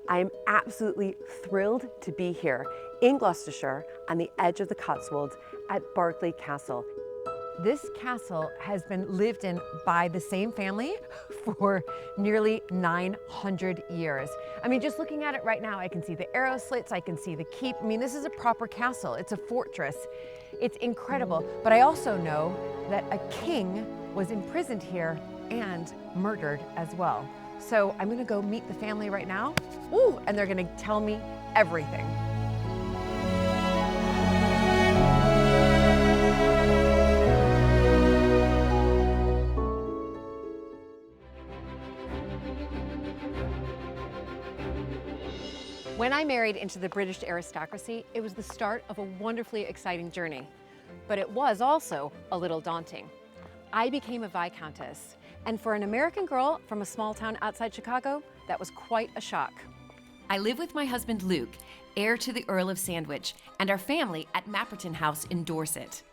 I am absolutely thrilled to be here in Gloucestershire on the edge of the Cotswolds at Berkeley Castle. This castle has been lived in by the same family for nearly 900 years. I mean, just looking at it right now, I can see the arrow slits, I can see the keep. I mean, this is a proper castle. It's a fortress. It's incredible. But I also know that a king was imprisoned here and murdered as well. So I'm gonna go meet the family right now. Ooh, and they're gonna tell me everything. When I married into the British aristocracy, it was the start of a wonderfully exciting journey. But it was also a little daunting. I became a Viscountess, and for an American girl from a small town outside Chicago, that was quite a shock. I live with my husband Luke, heir to the Earl of Sandwich, and our family at Mapperton House in Dorset.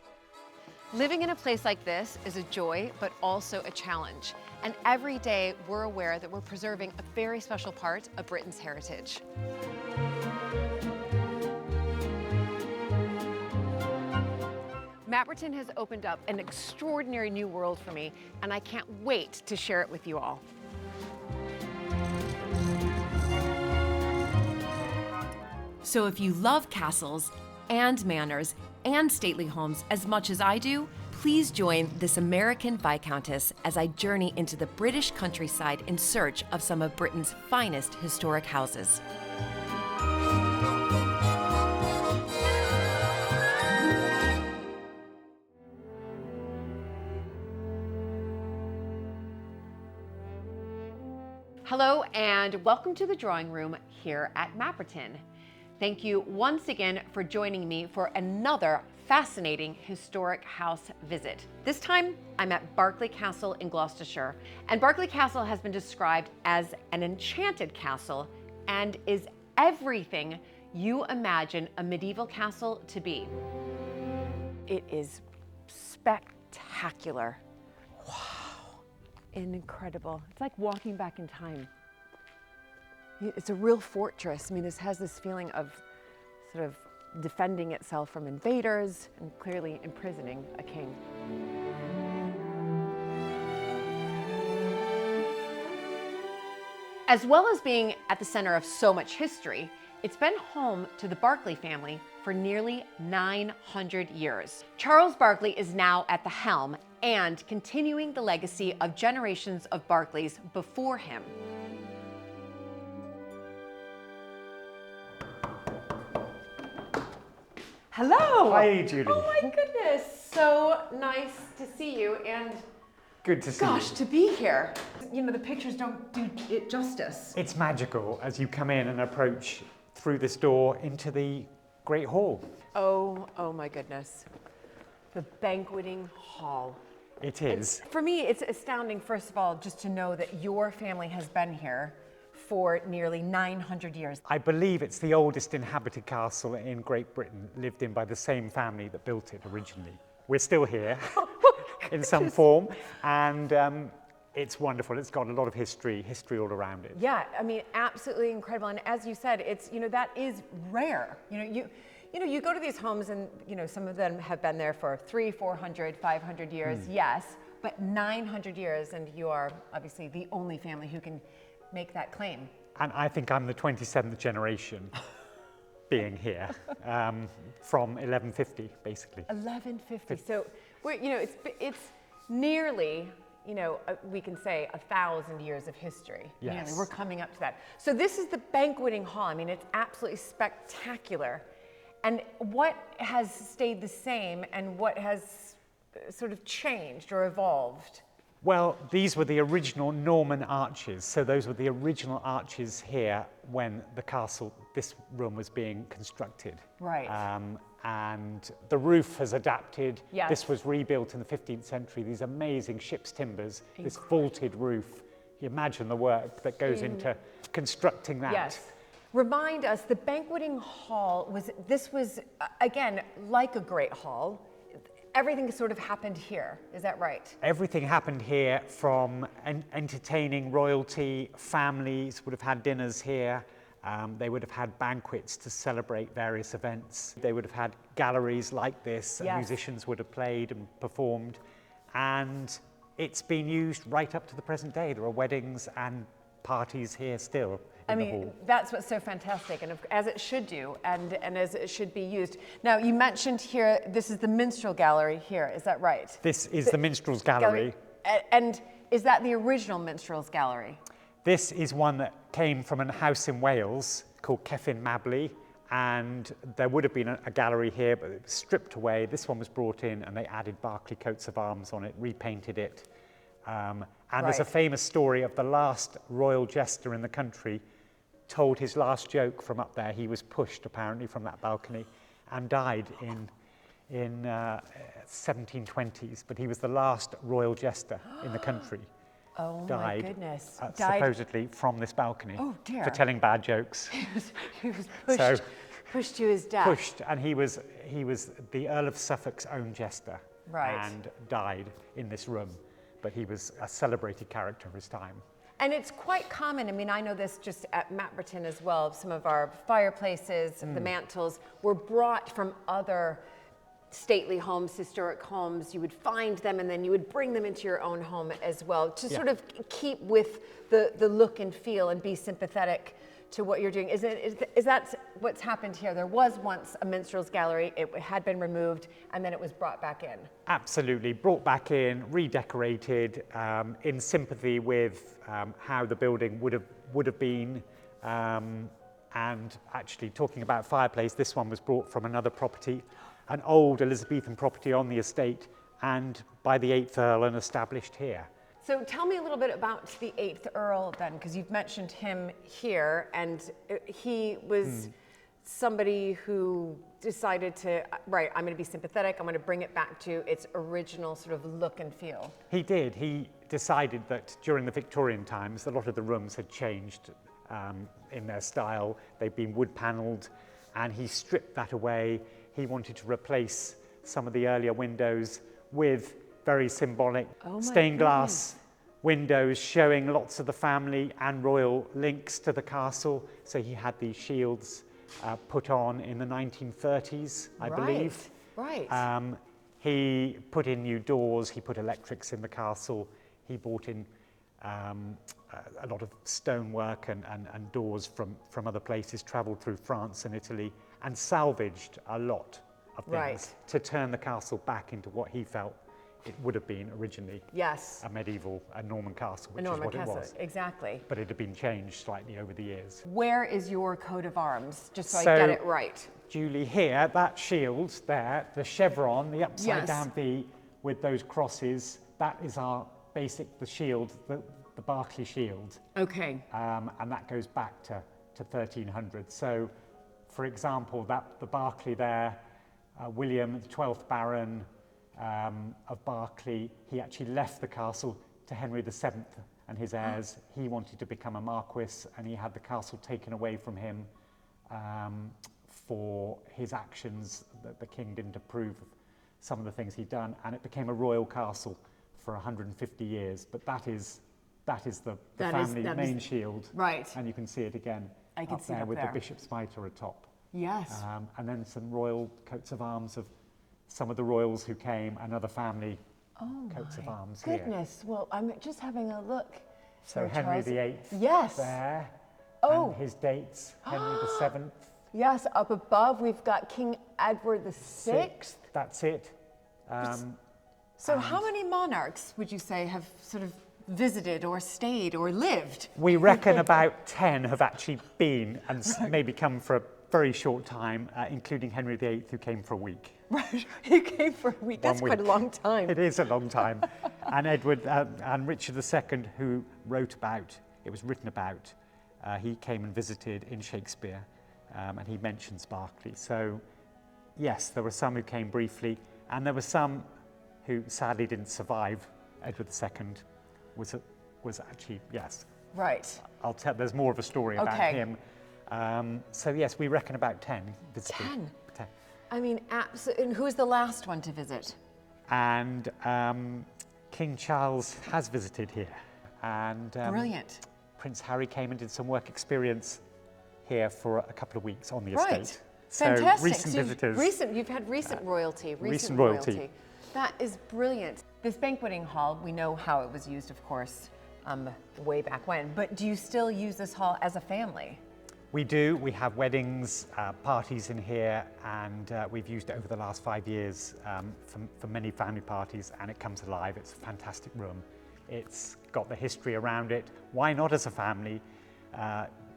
Living in a place like this is a joy, but also a challenge. And every day we're aware that we're preserving a very special part of Britain's heritage. Mapperton has opened up an extraordinary new world for me, and I can't wait to share it with you all. So if you love castles and manors and stately homes as much as I do, please join this American Viscountess as I journey into the British countryside in search of some of Britain's finest historic houses. Hello and welcome to the drawing room here at Mapperton. Thank you once again for joining me for another fascinating historic house visit. This time I'm at Berkeley Castle in Gloucestershire, and Berkeley Castle has been described as an enchanted castle and is everything you imagine a medieval castle to be. It is spectacular. Wow. Incredible. It's like walking back in time. It's a real fortress. I mean, this has this feeling of sort of defending itself from invaders and clearly imprisoning a king. As well as being at the center of so much history, it's been home to the Berkeley family for nearly 900 years. Charles Berkeley is now at the helm and continuing the legacy of generations of Berkeleys before him. Hello. Hi, Julie. Oh my goodness, so nice to see you, and good to see you. gosh, to be here. You know, the pictures don't do it justice. It's magical as you come in and approach through this door into the Great Hall. Oh my goodness. The Banqueting Hall. It is. For me, it's astounding, first of all, just to know that your family has been here for nearly 900 years. I believe it's the oldest inhabited castle in Great Britain, lived in by the same family that built it originally. We're still here in some form, and it's wonderful. It's got a lot of history all around it. Yeah, I mean, absolutely incredible. And as you said, it's, you know, that is rare. You go to these homes and, you know, some of them have been there for 300, 400, 500 years, yes, but 900 years, and you are obviously the only family who can make that claim. And I think I'm the 27th generation being here from 1150, basically. 1150. So we're, you know, it's nearly, you know, we can say 1,000 years of history. Yes. Nearly. We're coming up to that. So this is the Banqueting Hall. I mean, it's absolutely spectacular. And what has stayed the same and what has sort of changed or evolved? Well, these were the original Norman arches. So those were the original arches here when the castle, this room was being constructed. Right. And the roof has adapted. Yes. This was rebuilt in the 15th century. These amazing ship's timbers, this vaulted roof. You imagine the work that goes into constructing that. Yes. Remind us, the Banqueting Hall was again, like a great hall. Everything sort of happened here, is that right? Everything happened here, from entertaining royalty, families would have had dinners here, They would have had banquets to celebrate various events. They would have had galleries like this, and musicians would have played and performed. And it's been used right up to the present day. There are weddings and parties here still in the hall. That's what's so fantastic, and as it should do, and as it should be used. Now, you mentioned here, this is the Minstrel Gallery here, is that right? This is the Minstrels Gallery. And is that the original Minstrels Gallery? This is one that came from a house in Wales called Cefn Mabli, and there would have been a gallery here, but it was stripped away. This one was brought in, and they added Berkeley coats of arms on it, repainted it. And there's a famous story of the last royal jester in the country told his last joke from up there. He was pushed, apparently, from that balcony and died in 1720s, but he was the last royal jester in the country. Oh died, my goodness. Supposedly from this balcony. Oh dear. For telling bad jokes. He was pushed, pushed to his death. Pushed, and he was the Earl of Suffolk's own jester. Right. And died in this room, but he was a celebrated character of his time. And it's quite common, I mean, I know this just at Mapperton as well, some of our fireplaces, the mantles were brought from other stately homes, historic homes. You would find them and then you would bring them into your own home as well to sort of keep with the look and feel and be sympathetic to what you're doing. Is that what's happened here? There was once a minstrel's gallery, it had been removed, and then it was brought back in. Absolutely, brought back in, redecorated, in sympathy with how the building would have been. And actually, talking about fireplace, this one was brought from another property, an old Elizabethan property on the estate, and by the 8th Earl and established here. So tell me a little bit about the 8th Earl then, because you've mentioned him here, and he was somebody who decided to, right, I'm going to be sympathetic, I'm going to bring it back to its original sort of look and feel. He did. He decided that during the Victorian times, a lot of the rooms had changed in their style. They'd been wood panelled, and he stripped that away. He wanted to replace some of the earlier windows with very symbolic stained glass windows showing lots of the family and royal links to the castle. So he had these shields put on in the 1930s, I believe. Right. He put in new doors, he put electrics in the castle, he brought in a lot of stonework and doors from other places, travelled through France and Italy, and salvaged a lot of things to turn the castle back into what he felt it would have been originally. Yes. A Norman castle, which is what it was. Exactly. But it had been changed slightly over the years. Where is your coat of arms, just so I get it right? Julie, here, that shield there, the chevron, the upside down V with those crosses, that is the shield, the Berkeley shield. Okay. And that goes back to 1300. So, for example, the Berkeley there, William, the 12th Baron of Berkeley, he actually left the castle to Henry VII and his heirs. He wanted to become a marquis, and he had the castle taken away from him for his actions. That the king didn't approve of some of the things he'd done, and it became a royal castle for 150 years. But that is the family main shield. Right. And you can see it again up there with the bishop's mitre atop. Yes. And then some royal coats of arms of some of the royals who came, and other family coats of arms here. Goodness, well, I'm just having a look. So Henry VIII there, and his dates, Henry VII. Yes, up above we've got King Edward VI. That's it. So how many monarchs would you say have sort of visited or stayed or lived? We reckon about 10 have actually been and maybe come for a very short time, including Henry VIII, who came for a week. Right, he came for a week. That's quite a long time. It is a long time. And and Richard II, who it was written about, he came and visited in Shakespeare, and he mentions Berkeley. So, yes, there were some who came briefly, and there were some who sadly didn't survive. Edward II was actually, yes. Right. There's more of a story about him. So yes, we reckon about 10 visited. 10? I mean, absolutely. And who's the last one to visit? And King Charles has visited here. And brilliant. Prince Harry came and did some work experience here for a couple of weeks on the Right. estate. Fantastic. So recent So visitors. you've had recent royalty. Recent royalty. That is brilliant. This banqueting hall, we know how it was used, of course, way back when, but do you still use this hall as a family? We do. We have weddings, parties in here, and we've used it over the last 5 years for many family parties, and it comes alive. It's a fantastic room. It's got the history around it. Why not, as a family,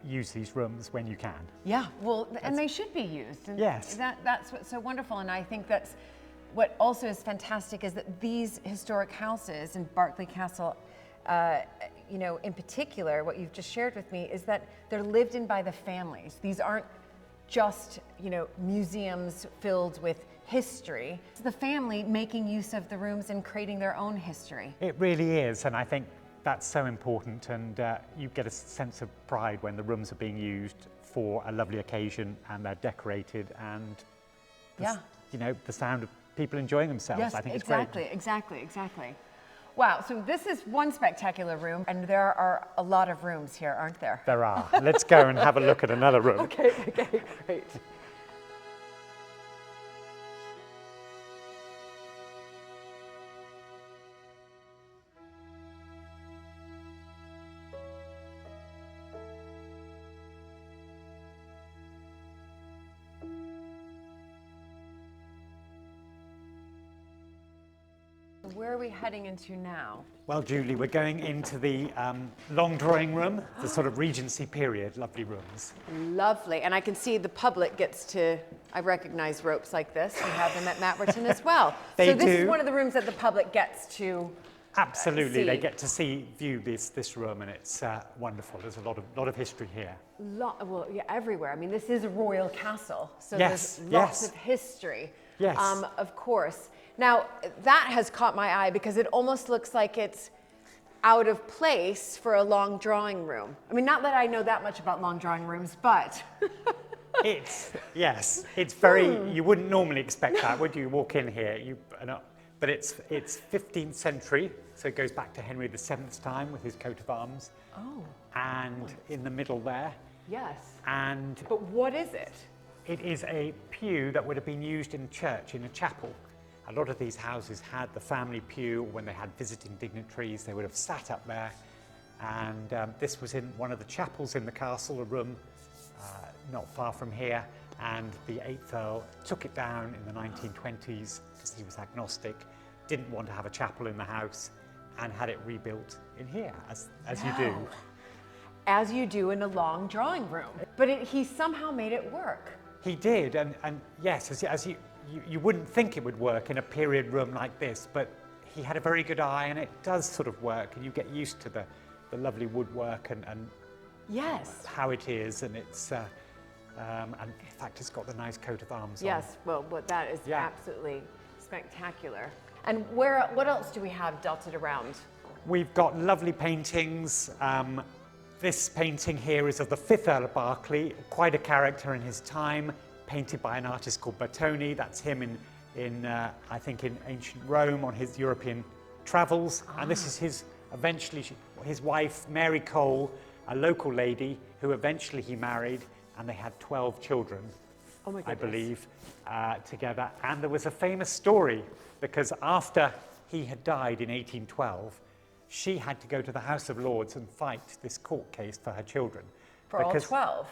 use these rooms when you can? Yeah, well, and they should be used. And Yes. That's what's so wonderful, and I think that's what also is fantastic is that these historic houses in Berkeley Castle, you know, in particular, what you've just shared with me is that they're lived in by the families. These aren't just, you know, museums filled with history. It's the family making use of the rooms and creating their own history. It really is, and I think that's so important, and you get a sense of pride when the rooms are being used for a lovely occasion and they're decorated, and you know, the sound of people enjoying themselves. Yes, I think exactly, it's great. exactly. Wow, so this is one spectacular room, and there are a lot of rooms here, aren't there? There are. Let's go and have a look at another room. Okay, great. Where are we heading into now? Well, Julie, we're going into the long drawing room, the sort of Regency period, lovely rooms. Lovely, and I can see the public gets to, I recognize ropes like this. We have them at Matwerton as well. They so this do. is one of the rooms that the public gets to Absolutely, they see. get to view this room, and it's wonderful. There's a lot of history here. Well, yeah, everywhere. I mean, this is a royal castle, so Yes, there's lots yes. of history. Yes. Of course. Now, that has caught my eye because it almost looks like it's out of place for a long drawing room. I mean, not that I know that much about long drawing rooms, but Yes, it's very, you wouldn't normally expect that, would you? Walk in here, but it's 15th century, so it goes back to Henry VII's time with his coat of arms. Oh. And in the middle there. Yes. And But what is it? it is a pew that would have been used in church, in a chapel. A lot of these houses had the family pew. When they had visiting dignitaries, they would have sat up there. And this was in one of the chapels in the castle, a room not far from here. And the 8th Earl took it down in the 1920s because he was agnostic, didn't want to have a chapel in the house, and had it rebuilt in here, as you do. As you do in a long drawing room. But he somehow made it work. He did, and yes, as you wouldn't think it would work in a period room like this, but he had a very good eye, and it does sort of work, and you get used to the lovely woodwork and Yes. how it is, and it's and in fact it's got the nice coat of arms on. Yes, well, but that is Yeah. absolutely spectacular. And what else do we have dotted around? We've got lovely paintings. This painting here is of the 5th Earl of Berkeley, quite a character in his time, painted by an artist called Bertoni. That's him in I think in ancient Rome on his European travels. And this is his wife, Mary Cole, a local lady who eventually he married, and they had 12 children, Oh my I goodness. believe, together. And there was a famous story because after he had died in 1812, she had to go to the House of Lords and fight this court case for her children. For all 12?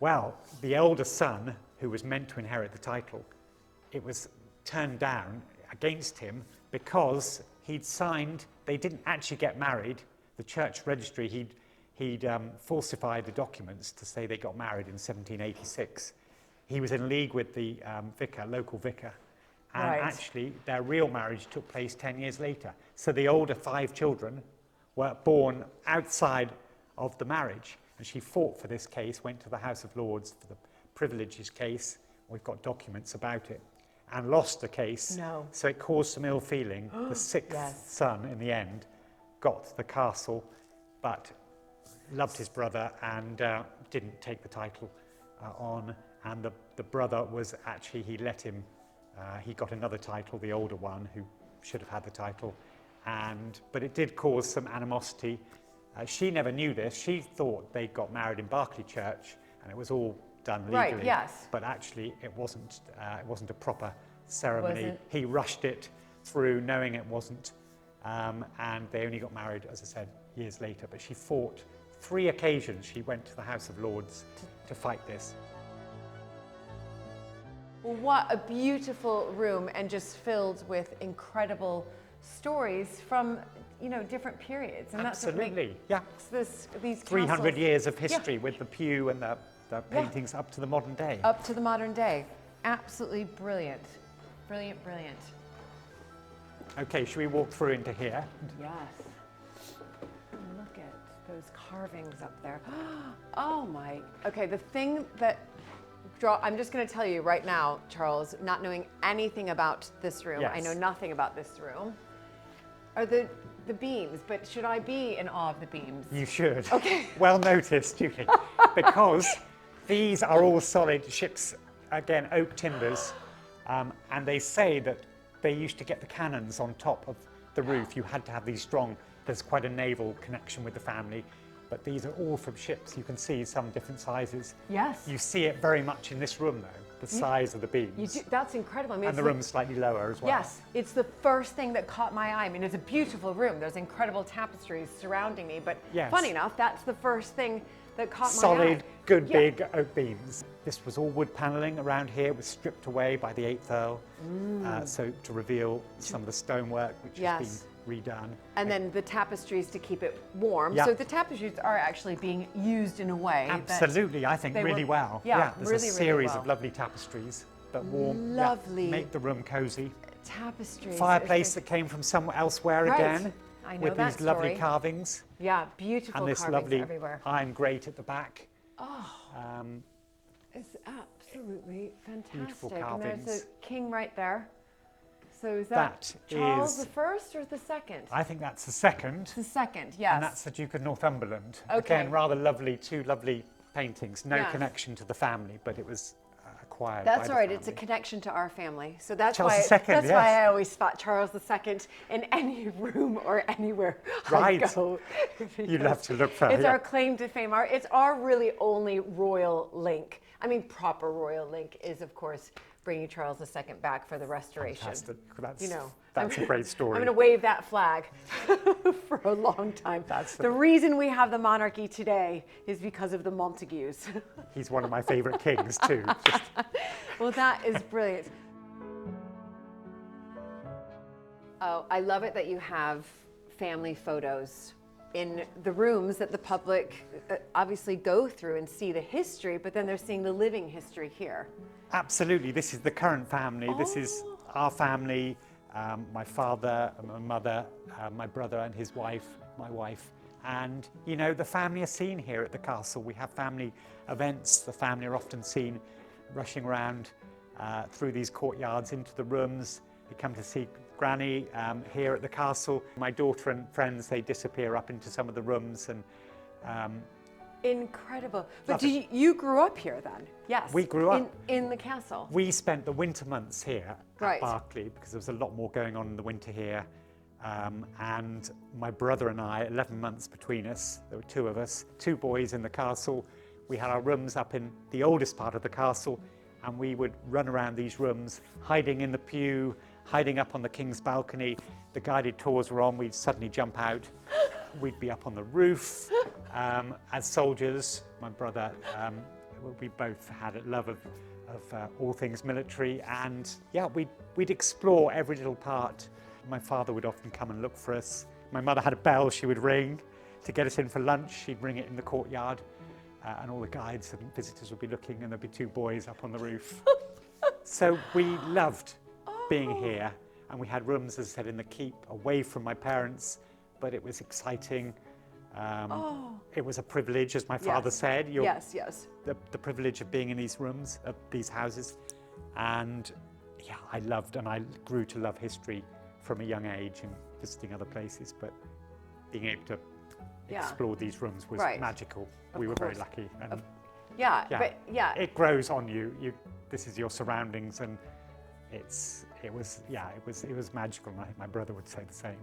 Well, the eldest son, who was meant to inherit the title, it was turned down against him because he'd signed, they didn't actually get married. The church registry, he'd falsified the documents to say they got married in 1786. He was in league with the local vicar. And Right. actually, their real marriage took place 10 years later. So the older 5 children were born outside of the marriage. And she fought for this case, went to the House of Lords for the privileges case. We've got documents about it. And lost the case. No. So it caused some ill feeling. The 6th Yes. son, in the end, got the castle, but loved his brother and didn't take the title on. And the brother was actually, he let him, he got another title, the older one, who should have had the title. But it did cause some animosity. She never knew this. She thought they got married in Berkeley Church, and it was all done legally. Right, yes. But actually, it wasn't a proper ceremony. Wasn't. He rushed it through, knowing it wasn't, and they only got married, as I said, years later. But she fought 3 occasions. She went to the House of Lords to fight this. Well, what a beautiful room, and just filled with incredible stories from, you know, different periods. And Absolutely, yeah. These 300 castles, years of history with the pew and the paintings up to the modern day. up to the modern day. Absolutely brilliant. Brilliant, brilliant. Okay, should we walk through into here? Yes. Look at those carvings up there. Oh my, okay, the thing that I'm just going to tell you right now, Charles, not knowing anything about this room, Yes. I know nothing about this room, are the beams, but should I be in awe of the beams? You should. Okay. Well noticed, Julie, because these are all solid ships, again, oak timbers, and they say that they used to get the cannons on top of the roof. You had to have these strong, there's quite a naval connection with the family, but these are all from ships. You can see some different sizes. Yes. You see it very much in this room, though, the size of the beams. You do, that's incredible. I mean, And the room's slightly lower as well. Yes, it's the first thing that caught my eye. I mean, it's a beautiful room. There's incredible tapestries surrounding me, but Yes. funny enough, that's the first thing that caught my eye. Solid, good Yeah. big oak beams. This was all wood panelling around here. It was stripped away by the 8th Earl, so to reveal some of the stonework, which has Yes. been redone. And then the tapestries to keep it warm. Yeah. So the tapestries are actually being used in a way Absolutely, I think they really were- well. yeah, there's really, a really series well. of lovely tapestries that warm, Lovely. make the room cosy. tapestries. Fireplace that came from somewhere elsewhere Right. again, I know with that these lovely story. carvings Yeah, beautiful and this carvings lovely everywhere. iron grate at the back. It's absolutely fantastic. Beautiful And there's carvings. a king right there. So is that That Charles is- the first or the second? I think that's the second. The second, yes. And that's the Duke of Northumberland. Okay. Again, rather lovely, 2 lovely paintings. No Yes. connection to the family, but it was acquired That's by the all right. family. It's a connection to our family. So that's Charles why II, that's yes. why I always thought Charles II in any room or anywhere Right. I go. You'd have to look for It's yeah. our claim to fame. It's our really only royal link. I mean, proper royal link is, of course, bringing Charles II back for the restoration. Fantastic. That's, You know, that's a great story. I'm going to wave that flag for a long time. That's the reason we have the monarchy today is because of the Montagues. He's one of my favourite kings too. Just Well, that is brilliant. Oh, I love it that you have family photos in the rooms that the public obviously go through and see the history, but then they're seeing the living history here. absolutely, this is the current family. This is Oh. our family. My father, my mother, my brother and his wife, my wife. And, you know, the family are seen here at the castle. We have family events. The family are often seen rushing around through these courtyards into the rooms. They come to see Granny here at the castle. My daughter and friends, they disappear up into some of the rooms. And Incredible. But Lovely. you grew up here then? Yes. We grew up. in the castle. we spent the winter months here Right. at Berkeley because there was a lot more going on in the winter here. And my brother and I, 11 months between us, there were 2 of us, 2 boys in the castle. We had our rooms up in the oldest part of the castle, and we would run around these rooms, hiding in the pew, hiding up on the king's balcony. The guided tours were on, we'd suddenly jump out. We'd be up on the roof. As soldiers, my brother, we both had a love of all things military, and yeah, we'd explore every little part. My father would often come and look for us. My mother had a bell she would ring to get us in for lunch. She'd ring it in the courtyard, and all the guides and visitors would be looking, and there'd be 2 boys up on the roof. So we loved being here, and we had rooms, as I said, in the keep, away from my parents, but it was exciting. It was a privilege, as my father Yes. said. Yes, yes. The privilege of being in these rooms, of these houses. And yeah, I loved and I grew to love history from a young age and visiting other places, but being able to Yeah. explore these rooms was Right. magical. Of We were very course. lucky. And Yeah, yeah, but yeah. it grows on you. This is your surroundings, and it was magical. And I think my brother would say the same.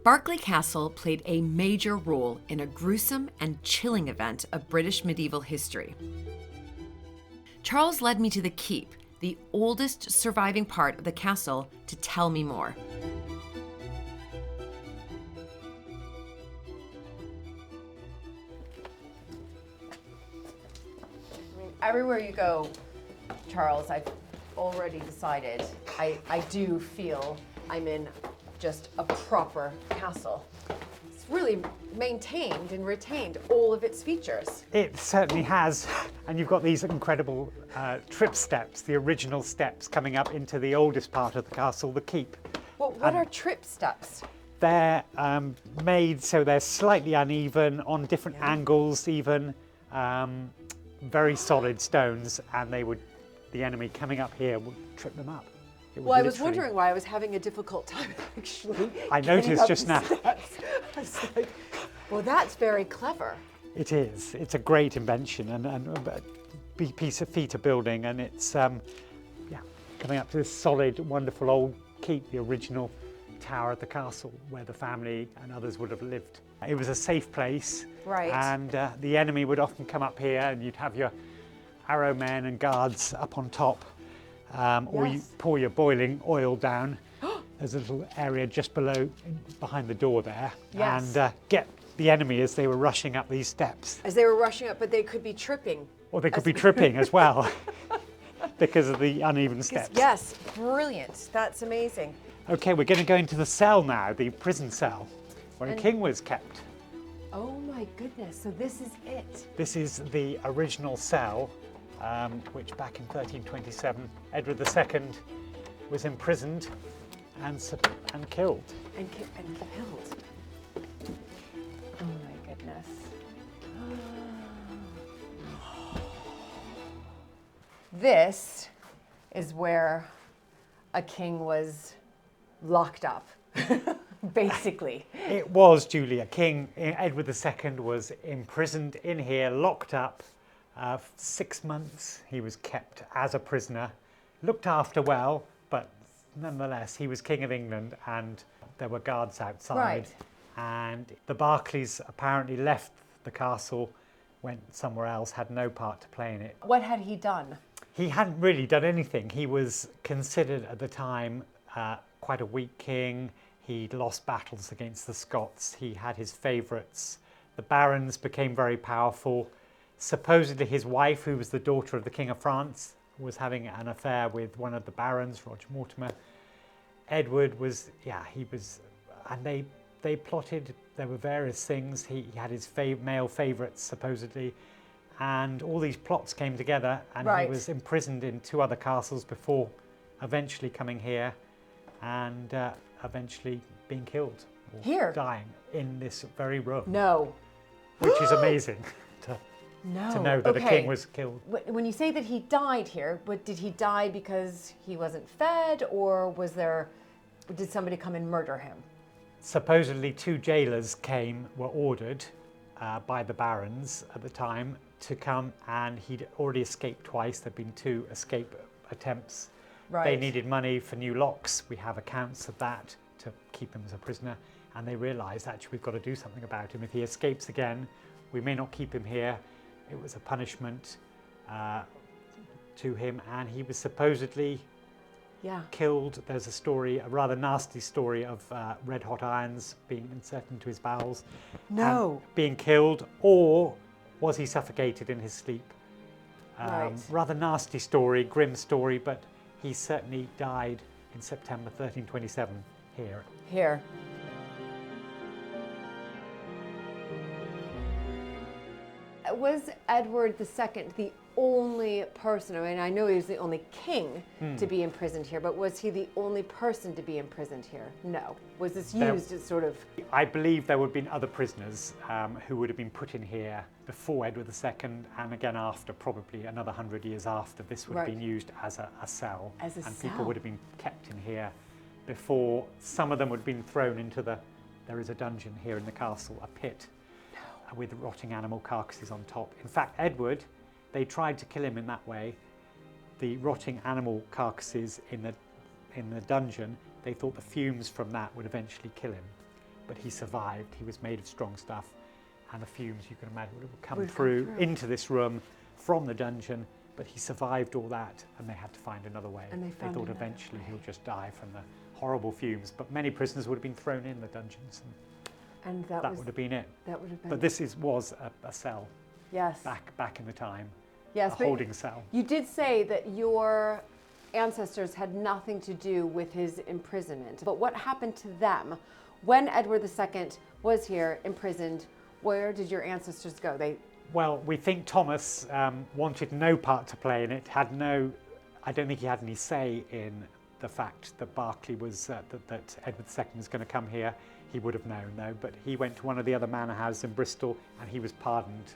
Berkeley Castle played a major role in a gruesome and chilling event of British medieval history. Charles led me to the keep, the oldest surviving part of the castle, to tell me more. Everywhere you go, Charles, I've already decided I do feel I'm in just a proper castle. It's really maintained and retained all of its features. It certainly has, and you've got these incredible trip steps, the original steps coming up into the oldest part of the castle, the keep. Well, what are trip steps? They're made so they're slightly uneven, on different angles even, very solid stones, and the enemy coming up here would trip them up. Well, I was wondering why I was having a difficult time actually. I noticed just now. I was like, well, that's very clever. It is. It's a great invention and a piece of feat of building, and it's coming up to this solid, wonderful old keep, the original tower at the castle where the family and others would have lived. It was a safe place, right? And the enemy would often come up here, and you'd have your arrow men and guards up on top. Or you pour your boiling oil down. There's a little area just behind the door there, and get the enemy as they were rushing up these steps. As they were rushing up, but they could be tripping. Or they could be tripping as well because of the uneven steps. Yes, brilliant. That's amazing. Okay, we're going to go into the cell now, the prison cell, where a king was kept. Oh my goodness, so this is it. This is the original cell, which back in 1327, Edward II was imprisoned and killed. And killed. Oh my goodness. This is where a king was locked up, basically. It was, Julia. King Edward II was imprisoned in here, locked up. 6 months he was kept as a prisoner, looked after well, but nonetheless he was King of England, and there were guards outside. Right. And the Berkeleys apparently left the castle, went somewhere else, had no part to play in it. What had he done? He hadn't really done anything. He was considered at the time quite a weak king. He'd lost battles against the Scots. He had his favourites. The barons became very powerful. Supposedly his wife, who was the daughter of the King of France, was having an affair with one of the barons, Roger Mortimer. Edward was, and they plotted, there were various things. He had his male favourites, supposedly, and all these plots came together, and he was imprisoned in 2 other castles before eventually coming here and eventually being killed. Or here? Dying in this very room. No. Which is amazing. To know that a king was killed. When you say that he died here, but did he die because he wasn't fed, or did somebody come and murder him? Supposedly 2 jailers were ordered by the barons at the time to come, and he'd already escaped twice. There'd been 2 escape attempts. Right. They needed money for new locks. We have accounts of that to keep him as a prisoner, and they realised actually we've got to do something about him. If he escapes again, we may not keep him here. It was a punishment to him, and he was supposedly killed. There's a story, a rather nasty story of red hot irons being inserted into his bowels. No. Being killed, or was he suffocated in his sleep? Right. Rather nasty story, grim story, but he certainly died in September 1327 here. Here. Was Edward II the only person, I mean, I know he was the only king to be imprisoned here, but was he the only person to be imprisoned here? No. Was this used as sort of... I believe there would have been other prisoners who would have been put in here before Edward II, and again after, probably another 100 years after, this would have been used as a cell. As a and cell. People would have been kept in here before. Some of them would have been thrown into there is a dungeon here in the castle, a pit, with rotting animal carcasses on top. In fact, Edward, they tried to kill him in that way. The rotting animal carcasses in the dungeon, they thought the fumes from that would eventually kill him. but he survived. He was made of strong stuff, and the fumes, you can imagine, would come through into this room from the dungeon, but he survived all that, and they had to find another way. And they thought eventually he'll just die from the horrible fumes, but many prisoners would have been thrown in the dungeons, and that would have been it. That would have been. But this was a cell. Yes. Back in the time. Yes, a holding cell. You did say that your ancestors had nothing to do with his imprisonment, but what happened to them when Edward II was here imprisoned? Where did your ancestors go? Well, we think Thomas wanted no part to play in it. I don't think he had any say in the fact that Berkeley was that Edward II was going to come here. He would have known, though. But he went to one of the other manor houses in Bristol, and he was pardoned.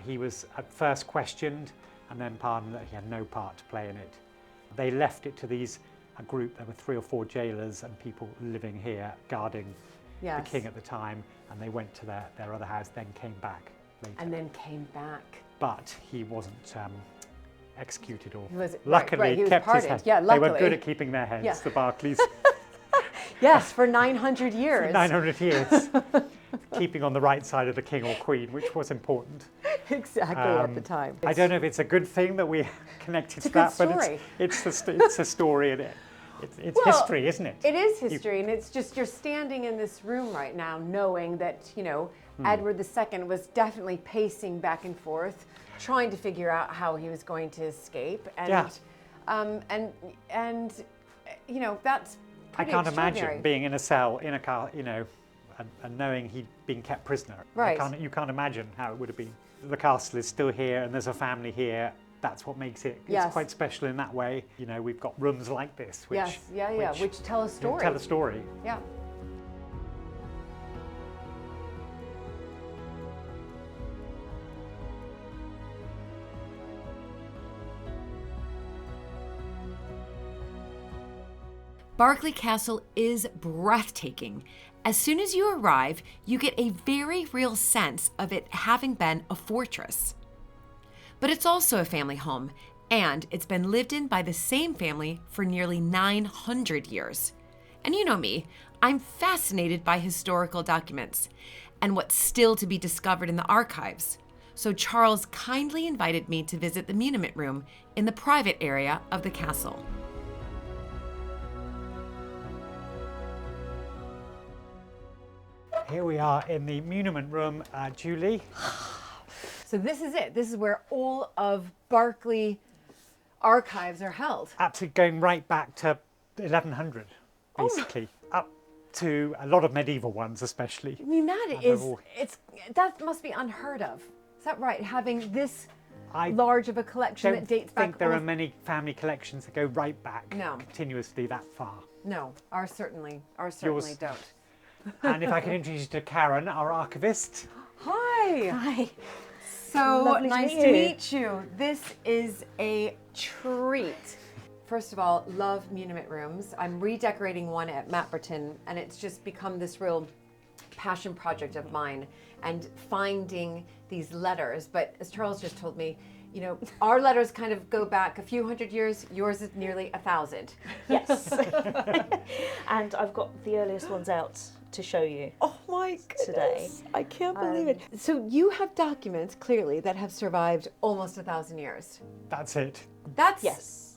He was at first questioned, and then pardoned that he had no part to play in it. They left it to a group. There were 3 or 4 jailers and people living here, guarding the king at the time, and they went to their other house, then came back later. And then came back. But he wasn't executed, or luckily he kept his head. Yeah, luckily. They were good at keeping their heads, the Berkeleys. Yes, for 900 years. 900 years. Keeping on the right side of the king or queen, which was important. Exactly, at the time. I don't know if it's a good thing that we connected to that, but it's a story, and it's history, isn't it? It is history, and it's just you're standing in this room right now knowing that, Edward II was definitely pacing back and forth, trying to figure out how he was going to escape. And, that's pretty I can't extraordinary. imagine being in a cell, in a car, and knowing he'd been kept prisoner. Right. You can't imagine how it would have been. The castle is still here, and there's a family here. That's what makes it. It's quite special in that way. We've got rooms like this, which which tell a story. Tell a story. Yeah. Berkeley Castle is breathtaking. As soon as you arrive, you get a very real sense of it having been a fortress. But it's also a family home, and it's been lived in by the same family for nearly 900 years. And you know me, I'm fascinated by historical documents and what's still to be discovered in the archives. So Charles kindly invited me to visit the Muniment Room in the private area of the castle. Here we are in the Muniment Room, Julie. So this is it. This is where all of Berkeley archives are held. Absolutely, going right back to 1100, basically, up to a lot of medieval ones, especially. I mean, that must be unheard of. Is that right? Having this large of a collection that dates back. I think there are many family collections that go right back continuously that far. No, ours certainly don't. And if I can introduce you to Karen, our archivist. Hi. Hi. So Lovely nice to meet you. This is a treat. First of all, love Muniment Rooms. I'm redecorating one at Mapperton, and it's just become this real passion project of mine, and finding these letters. But as Charles just told me, our letters kind of go back a few hundred years. Yours is nearly 1,000. Yes. And I've got the earliest ones out to show you. Oh my goodness. Today. I can't believe it. So you have documents, clearly, that have survived almost 1,000 years. That's it. That's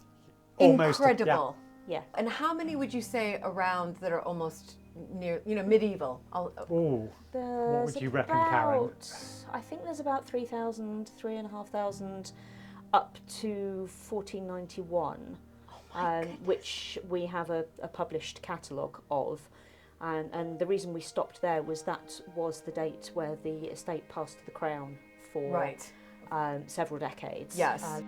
Almost, incredible. Yeah. And how many would you say around that are almost near, medieval? What would you reckon, Karen? I think there's about 3,000, 3,500 up to 1491, which we have a published catalogue of. And the reason we stopped there was that was the date where the estate passed to the Crown for several decades. Yes.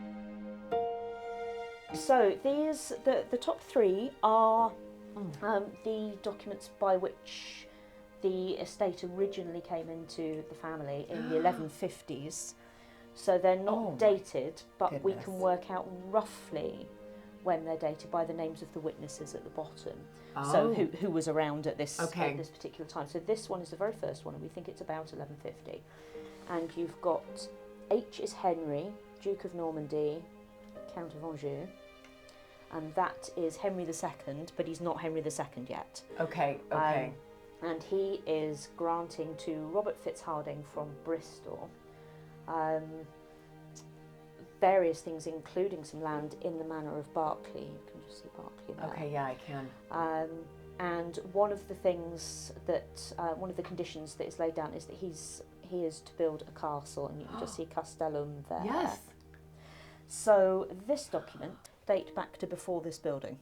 So the top 3 are the documents by which the estate originally came into the family in the 1150s. So they're not dated, but we can work out roughly when they're dated by the names of the witnesses at the bottom. So who was around at this particular time. So this one is the very first one, and we think it's about 1150. And you've got H is Henry, Duke of Normandy, Count of Anjou, and that is Henry II, but he's not Henry II yet. Okay. and he is granting to Robert Fitzharding from Bristol various things, including some land in the manor of Berkeley. You can just see Berkeley there. Okay, yeah, I can. And one of the things that, one of the conditions that is laid down is that he is to build a castle, and you can just see Castellum there. Yes. So this document dates back to before this building.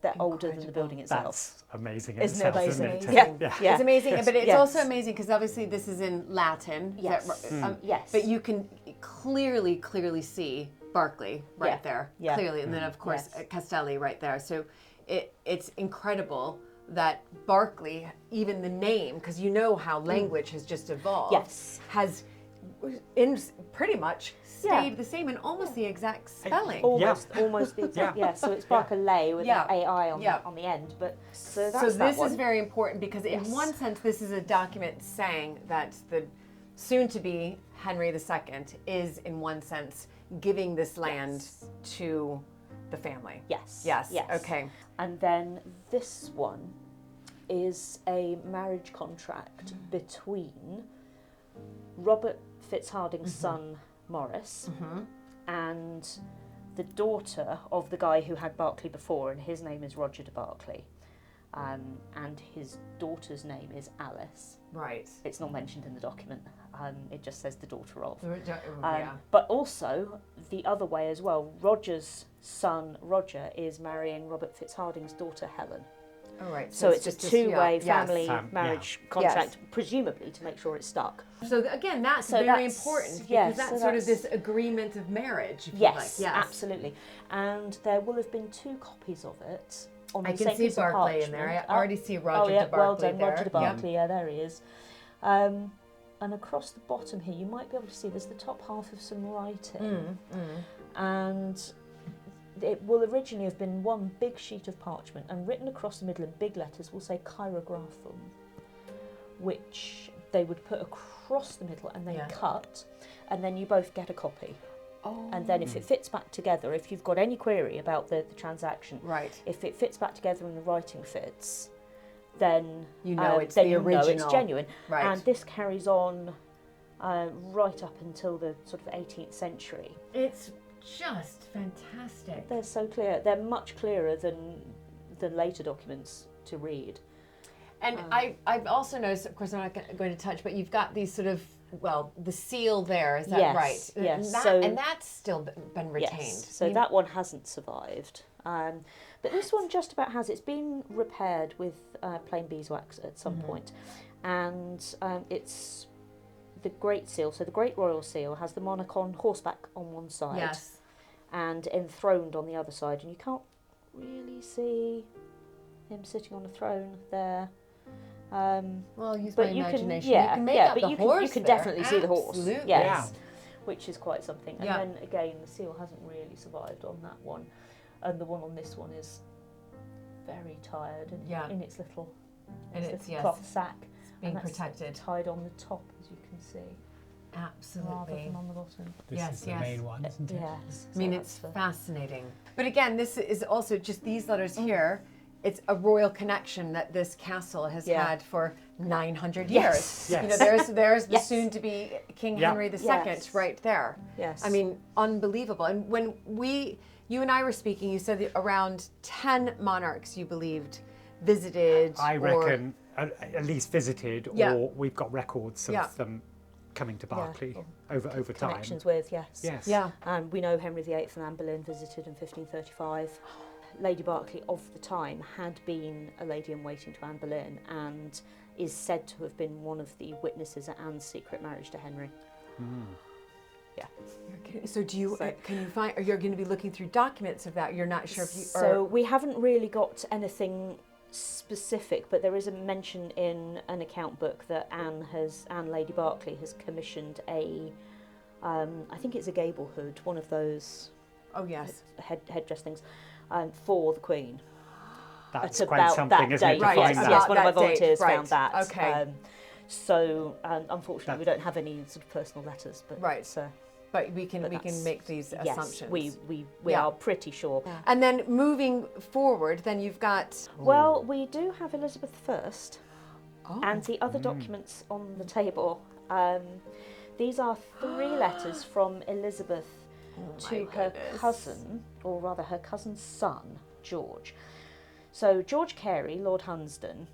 They're older than the building itself. That's amazing. Isn't it itself, amazing? Isn't it? Yeah. It's amazing, but it's Yes. also amazing because obviously this is in Latin. Yes. Yes. But you can clearly see Berkeley right there, clearly, and then of course Castelli right there. So it's incredible that Berkeley, even the name, because you know how language has just evolved, has pretty much stayed the same and almost the exact spelling. Almost the exact, so it's Berkeley with an AI on the end, but so that's this is very important because in one sense this is a document saying that the soon-to-be Henry II is in one sense giving this land to the family. Yes. Okay. And then this one is a marriage contract between Robert Fitzharding's son Maurice and the daughter of the guy who had Berkeley before, and his name is Roger de Berkeley, and his daughter's name is Alice. Right. It's not mentioned in the document. It just says the daughter of. Yeah. But also the other way as well. Roger's son Roger is marrying Robert Fitzharding's daughter Helen. All right. So it's a two-way family Yes. marriage contract, presumably to make sure it's stuck. So again, that's So very that's- important because yes, that's so sort of that's- this agreement of marriage. If Yes, you like. absolutely. And there will have been 2 copies of it on the I can same see piece of Berkeley in there. parchment. I already see Roger de Berkeley well done, there. Roger de Berkeley. Yeah, there he is. And across the bottom here, you might be able to see there's the top half of some writing. And it will originally have been one big sheet of parchment, and written across the middle in big letters will say Chirographum, which they would put across the middle and then cut, and then you both get a copy. And then if it fits back together, if you've got any query about the transaction, if it fits back together and the writing fits, then you know it's then the you original. know it's genuine. Right. And this carries on right up until the sort of 18th century. It's just fantastic. They're so clear. They're much clearer than later documents to read. And I've also noticed, of course I'm not going to touch, but you've got these sort of, well, the seal there, is that Yes, right? yes. And that's still been retained. Yes, so that one hasn't survived. But this one just about has. It's been repaired with plain beeswax at some point. And it's the Great Seal. So the Great Royal Seal has the monarch on horseback on one side and enthroned on the other side. And you can't really see him sitting on a throne there. Well, use but my you imagination. can, you can make out but the you horse can, you can there. definitely see the horse. Absolutely. Yes, which is quite something. And Yeah. then again, the seal hasn't really survived on that one, and the one on this one is very tired and in its little, cloth sack, being and that's protected, tied on the top, as you can see, rather absolutely. than on the bottom. This is the main one, isn't it? Yes, I mean, it's fascinating. But again, this is also just these letters here. It's a royal connection that this castle has had for 900 years. Yes. You know, there's the Yes. soon-to-be King Yeah. Henry II Yes. right there. Yes. I mean, unbelievable. And when you and I were speaking, you said that around 10 monarchs you believed visited. I reckon at least visited, or we've got records of them coming to Berkeley over time. Connections with, yes. Yes. Yeah. And we know Henry VIII and Anne Boleyn visited in 1535. Lady Berkeley of the time had been a lady-in-waiting to Anne Boleyn and is said to have been one of the witnesses at Anne's secret marriage to Henry. Yeah. So do you, can you find, or you're going to be looking through documents of that? You're not sure if you, So we haven't really got anything specific, but there is a mention in an account book that Anne, Lady Berkeley, has commissioned a, I think it's a gable hood, one of those headdress things, for the Queen. That's at quite about something, that isn't it, date. to find Yes, that? one of my That date, volunteers right. found that. Okay. So unfortunately, we don't have any sort of personal letters, but but we can that's- make these assumptions. Yes, we are pretty sure. And then moving forward, then you've got Well, we do have Elizabeth I. And the other documents on the table, these are 3 letters from Elizabeth to her cousin, or rather her cousin's son, George. So George Carey, Lord Hunsdon,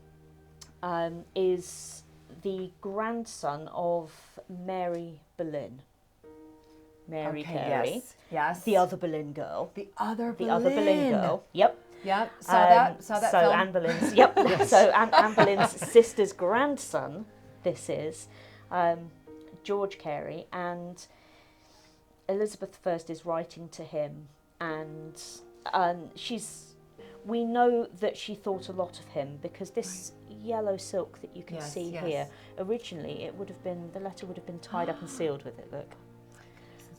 is the grandson of Mary Boleyn. Mary Carey. Yes. The other Boleyn girl. The other Boleyn girl. Yep. Yep. Saw that So film. Anne Boleyn's. Yep. So Anne Boleyn's sister's grandson. This is George Carey, and Elizabeth I is writing to him, and we know that she thought a lot of him because this yellow silk that you can see here, originally the letter would have been tied up and sealed with it. Look.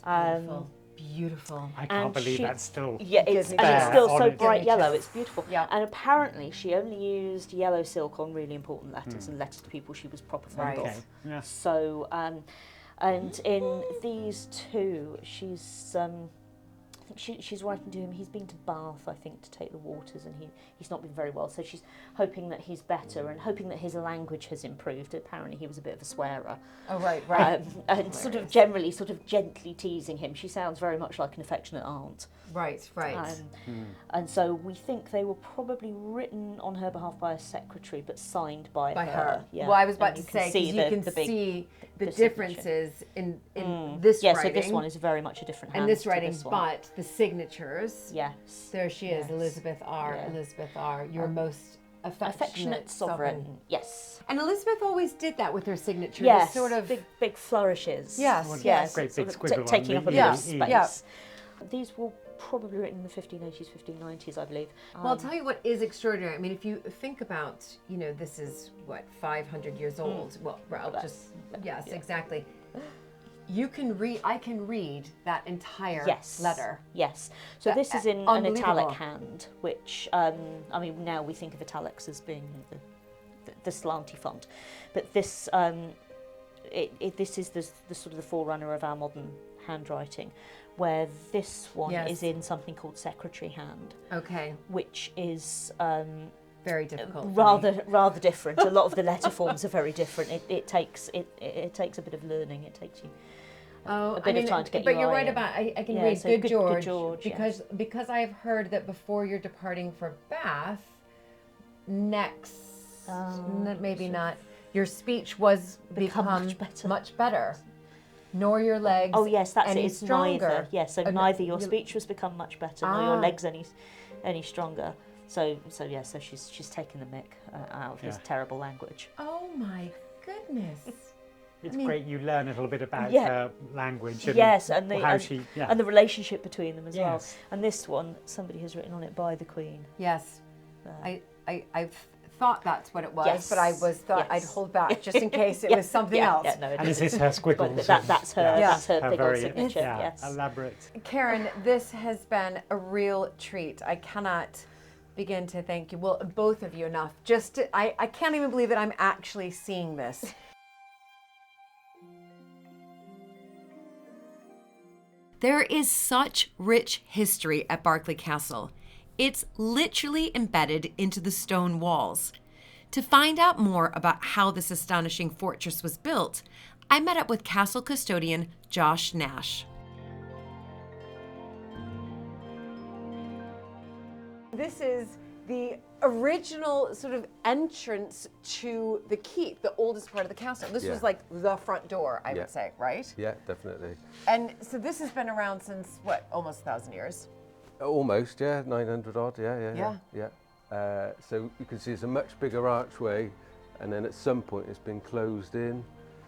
Beautiful. Beautiful. I can't believe that's still it's there still on so it. bright yellow. It's beautiful. Yeah. And apparently she only used yellow silk on really important letters and letters to people she was proper fond of. Okay. Yes. So, and in these 2, she's I think she's writing to him. He's been to Bath, I think, to take the waters, and he's not been very well. So she's hoping that he's better and hoping that his language has improved. Apparently, he was a bit of a swearer. Oh, right. And sort of gently teasing him. She sounds very much like an affectionate aunt. Right. And so we think they were probably written on her behalf by a secretary, but signed by her. Yeah. Well, I was about And to say, because you can see the differences in this yeah, writing. so this one is very much a different hand and this to writing, this one. but the signatures. Yes. There she is, Yes. Elizabeth R. Yeah. Elizabeth R. Your most affectionate sovereign. Yes. And Elizabeth always did that with her signatures. Yes. Sort of big flourishes. Yes. Yes. Great big sort of squiggle on taking the up a E. bit of E. space. Yeah. These were probably written in the 1580s, 1590s, I believe. Well, I'll tell you what is extraordinary. I mean, if you think about, this is what, 500 years old. Well, yes, exactly. You can read. I can read that entire letter. Yes. So That- this is in an unbelievable. italic hand, which now we think of italics as being the slanty font, but this this is the sort of the forerunner of our modern handwriting, where this one is in something called secretary hand. Okay. Which is very difficult. rather different. A lot of the letter forms are very different. It takes a bit of learning. It takes you a bit of time to get. But you're eye right in. about. I can read so Good George, yes. because I've heard that before you're departing for Bath, maybe not. Your speech was become much better. Nor your legs. Oh yes, that's any it. It's stronger. neither. Yes, so neither your speech was become much better, nor your legs any stronger. So she's taken the mick out of his terrible language. Oh my goodness. It's great you learn a little bit about her language and and the relationship between them as well. Yes. And this one, somebody has written on it by the Queen. Yes. I've thought that's what it was, but I I'd hold back just in case it was something else. Yeah, no, and is this her squiggles? That's her. That's her big old very signature. Yes. elaborate. Karen, this has been a real treat. I cannot begin to thank you. Well, both of you enough. I can't even believe that I'm actually seeing this. There is such rich history at Berkeley Castle. It's literally embedded into the stone walls. To find out more about how this astonishing fortress was built, I met up with castle custodian Josh Nash. This is the original sort of entrance to the keep, the oldest part of the castle. This was like the front door, I would say, right? Yeah, definitely. And so this has been around since, what, almost 1,000 years? Almost, 900 odd, yeah. So you can see it's a much bigger archway, and then at some point it's been closed in.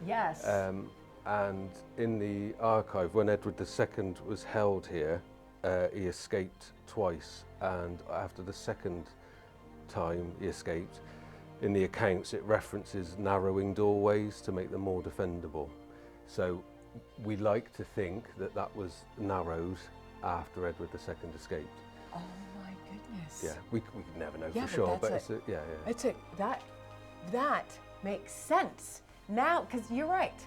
Yes. And in the archive, when Edward II was held here, he escaped twice, and after the second time he escaped, in the accounts it references narrowing doorways to make them more defendable. So we like to think that that was narrowed after Edward II escaped. Oh my goodness. Yeah, we can never know for sure, but that makes sense now, because you're right.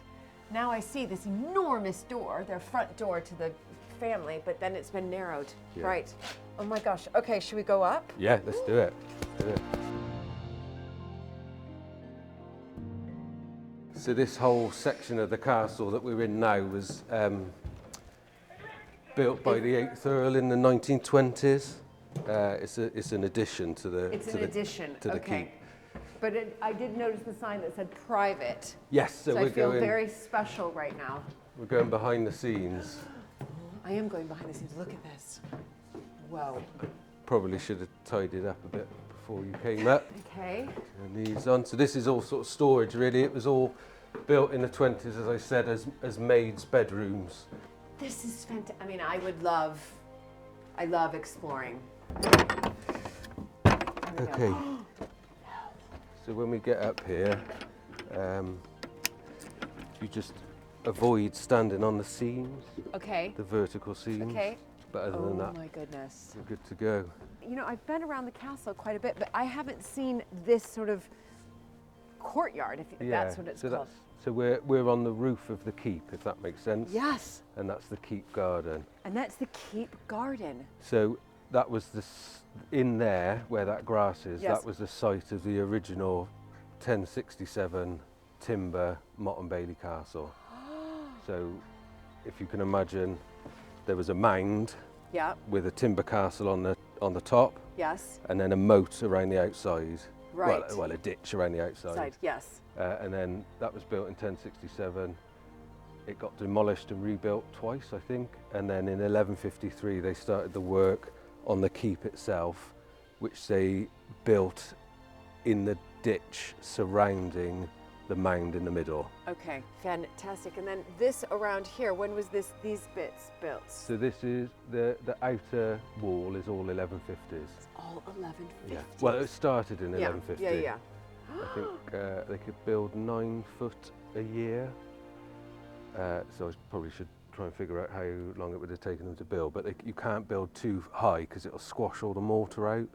Now I see this enormous door, their front door to the family, but then it's been narrowed. Yeah. Right. Oh my gosh. Okay, should we go up? Yeah, let's do it. Let's do it. So this whole section of the castle that we're in now was built by the 8th Earl in the 1920s. It's an addition to the It's to an the, addition, to the okay. keep. But I did notice the sign that said private. Yes, so So we're I feel going very special right now. we're going behind the scenes. I am going behind the scenes. Look at this. Whoa. Probably should have tidied up a bit before you came up. Okay. And these on. So this is all sort of storage really. It was all built in the 20s, as I said, as maids' bedrooms. This is fantastic. I mean, I love exploring. Okay. So when we get up here, you just avoid standing on the seams, Okay. the vertical seams. Okay. But other Oh than that, my goodness. you're good to go. You know, I've been around the castle quite a bit, but I haven't seen this sort of courtyard, if that's what it's called. So we're on the roof of the keep, if that makes sense. Yes. And that's the keep garden. And that's the keep garden. So that was in there where that grass is. Yes. That was the site of the original 1067 timber Mott and Bailey Castle. So if you can imagine, there was a mound Yeah. with a timber castle on the top, Yes. and then a moat around the outside. Right. Well, a ditch around the outside. Side. Yes. And then that was built in 1067. It got demolished and rebuilt twice, I think. And then in 1153, they started the work on the keep itself, which they built in the ditch surrounding the mound in the middle. Okay. Fantastic. And then this around here, when was these bits built? So this is the outer wall is all 1150s. It's all 1150. Yeah. Well, it started in Yeah. 1150. Yeah, yeah. I think they could build 9 foot a year. So I probably should try and figure out how long it would have taken them to build. But you can't build too high because it'll squash all the mortar out.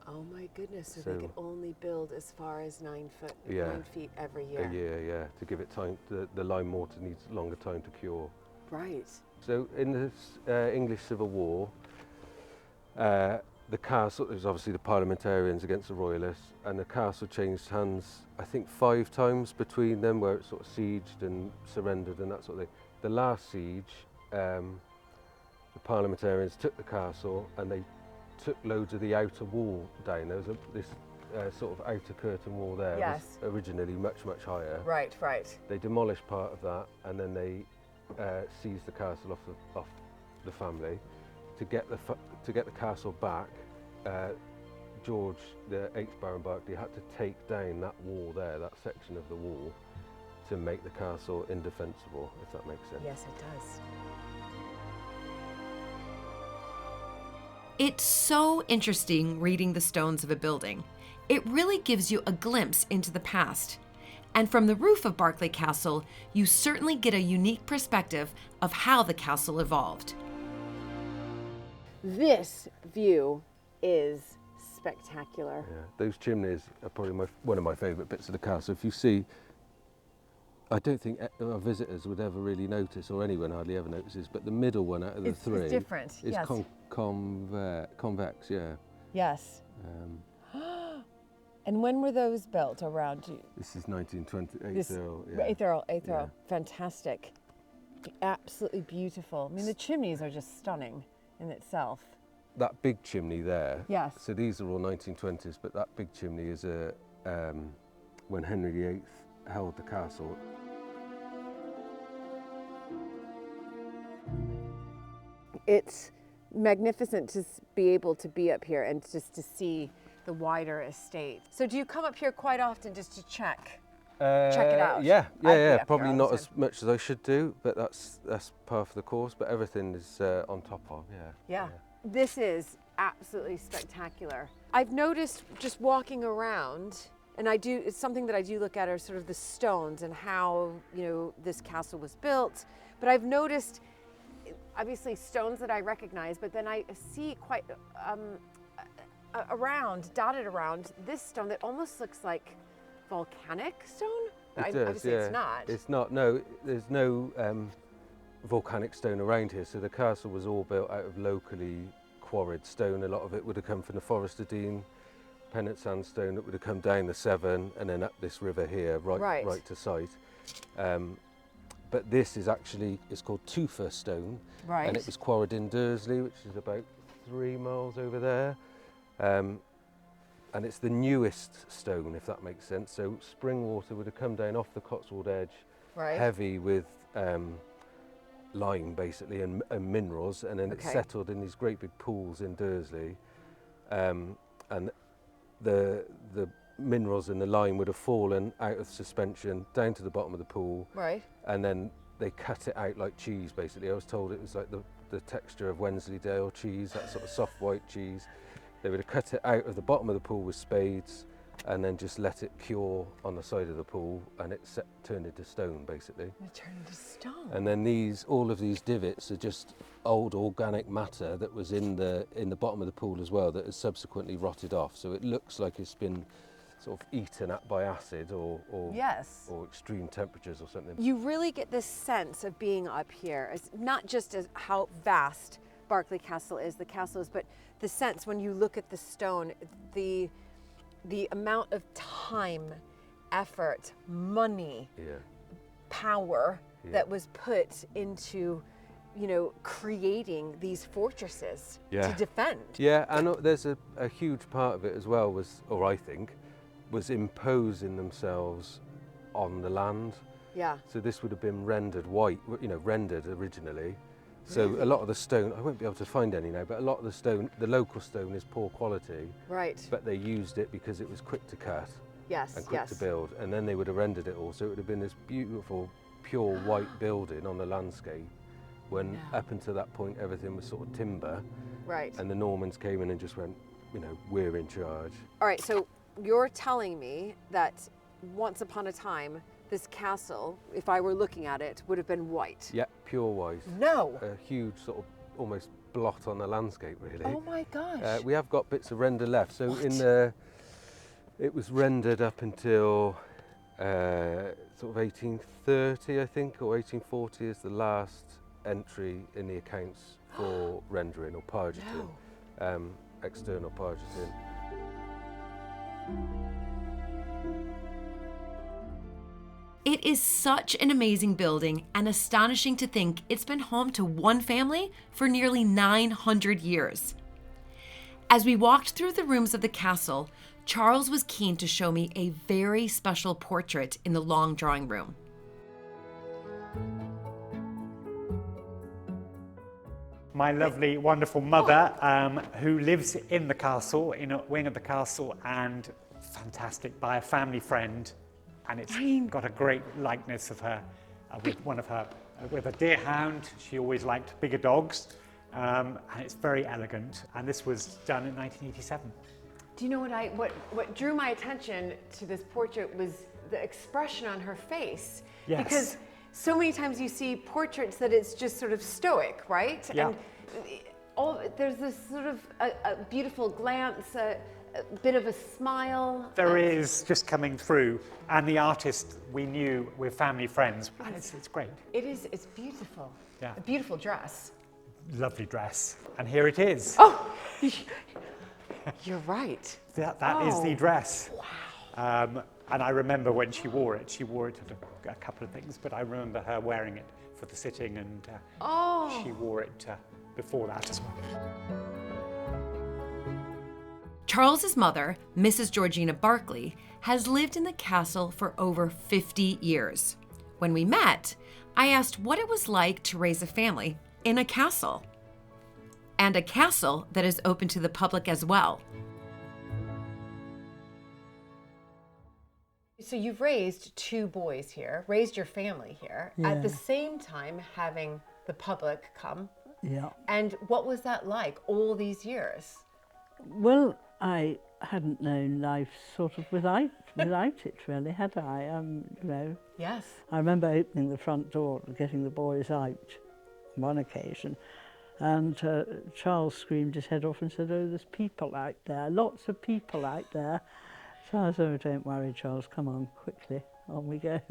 Oh my goodness, so So- they could only build as far as 9 Yeah. feet every year. A year, yeah, to give it time. The lime mortar needs longer time to cure. Right. So in the English Civil War, the castle, there was obviously the parliamentarians against the royalists, and the castle changed hands, I think 5 times between them, where it sort of sieged and surrendered and that sort of thing. The last siege, the parliamentarians took the castle and they took loads of the outer wall down. There was this sort of outer curtain wall there. Yes. Was originally much, much higher. Right, right. They demolished part of that and then they seized the castle off the family. To get the castle back, George, the 8th Baron Berkeley, had to take down that wall there, that section of the wall, to make the castle indefensible, if that makes sense. Yes, it does. It's so interesting reading the stones of a building. It really gives you a glimpse into the past. And from the roof of Berkeley Castle, you certainly get a unique perspective of how the castle evolved. This view is spectacular. Yeah, those chimneys are probably one of my favourite bits of the castle. If you see, I don't think our visitors would ever really notice, or anyone hardly ever notices, but the middle one out of the three It's different, is yes. convex, yeah. Yes. And when were those built around you? This is 1928. This- Earl, yeah. 8th Earl, 8th Yeah. Earl. Fantastic. Absolutely beautiful. I mean, the chimneys are just stunning in itself. That big chimney there. Yes. So these are all 1920s, but that big chimney is when Henry VIII held the castle. It's magnificent to be able to be up here and just to see the wider estate. So do you come up here quite often just to check? Check it out. Yeah, I'd be yeah. up Probably here all not the as much as I should do, but that's part of the course. But everything is on top of, yeah. Yeah. This is absolutely spectacular. I've noticed just walking around, and it's something that I do look at are sort of the stones and how, this castle was built. But I've noticed, obviously, stones that I recognize, but then I see quite dotted around this stone that almost looks like volcanic stone. It does, obviously yeah. it's not. It's not. No, there's no volcanic stone around here. So the castle was all built out of locally quarried stone. A lot of it would have come from the Forest of Dean pennant sandstone that would have come down the Severn and then up this river here, right to site. But this is actually, it's called Tufa stone, and it was quarried in Dursley, which is about 3 miles over there. And it's the newest stone, if that makes sense. So spring water would have come down off the Cotswold edge, heavy with lime basically and minerals, and then it settled in these great big pools in Dursley. And the minerals and the lime would have fallen out of suspension down to the bottom of the pool. And then they cut it out like cheese basically. I was told it was like the texture of Wensleydale cheese, that sort of soft white cheese. They would have cut it out of the bottom of the pool with spades and then just let it cure on the side of the pool, and it turned into stone basically. It turned into stone. And then all of these divots are just old organic matter that was in the bottom of the pool as well, that has subsequently rotted off. So it looks like it's been sort of eaten up by acid or extreme temperatures or something. You really get this sense of being up here, as not just as how vast Berkeley Castle is, but the sense when you look at the stone, the amount of time, effort, money, power that was put into, creating these fortresses to defend. Yeah, and there's a huge part of it as well was imposing themselves on the land. Yeah. So this would have been rendered white, rendered originally. So a lot of the stone, I won't be able to find any now, but a lot of the stone, the local stone is poor quality. Right. But they used it because it was quick to cut and quick to yes. build. And then they would have rendered it all. So it would have been this beautiful, pure white building on the landscape when up until that point everything was sort of timber. Right. And the Normans came in and just went, we're in charge. All right, so you're telling me that once upon a time, this castle, if I were looking at it, would have been white. Yeah, pure white. No. A huge sort of almost blot on the landscape, really. Oh my gosh. We have got bits of render left. So it was rendered up until sort of 1830, I think, or 1840 is the last entry in the accounts for rendering or pargeting, external pargeting. It is such an amazing building and astonishing to think it's been home to one family for nearly 900 years. As we walked through the rooms of the castle, Charles was keen to show me a very special portrait in the long drawing room. My lovely, wonderful mother, who lives in the castle, in a wing of the castle, and fantastic by a family friend. And it's got a great likeness of her with a deer hound. She always liked bigger dogs, and it's very elegant. And this was done in 1987. Do you know what drew my attention to this portrait was the expression on her face? Yes. Because so many times you see portraits that it's just sort of stoic, right? Yeah. And there's this sort of a beautiful glance, a bit of a smile. There is just coming through, and the artist we knew, we're family friends. And it's great. It's beautiful. Yeah. A beautiful dress. Lovely dress. And here it is. Oh, you're right. That is the dress. Wow. And I remember when she wore it at a couple of things, but I remember her wearing it for the sitting, and she wore it before that as well. Charles's mother, Mrs. Georgina Berkeley, has lived in the castle for over 50 years. When we met, I asked what it was like to raise a family in a castle, and a castle that is open to the public as well. So you've raised 2 boys here, raised your family here, at the same time having the public come. Yeah. And what was that like all these years? Well, I hadn't known life sort of without it, really, had I? Yes. I remember opening the front door and getting the boys out on one occasion, and Charles screamed his head off and said, "Oh, there's people out there, lots of people out there." So I said, "Oh, don't worry, Charles, come on, quickly, on we go."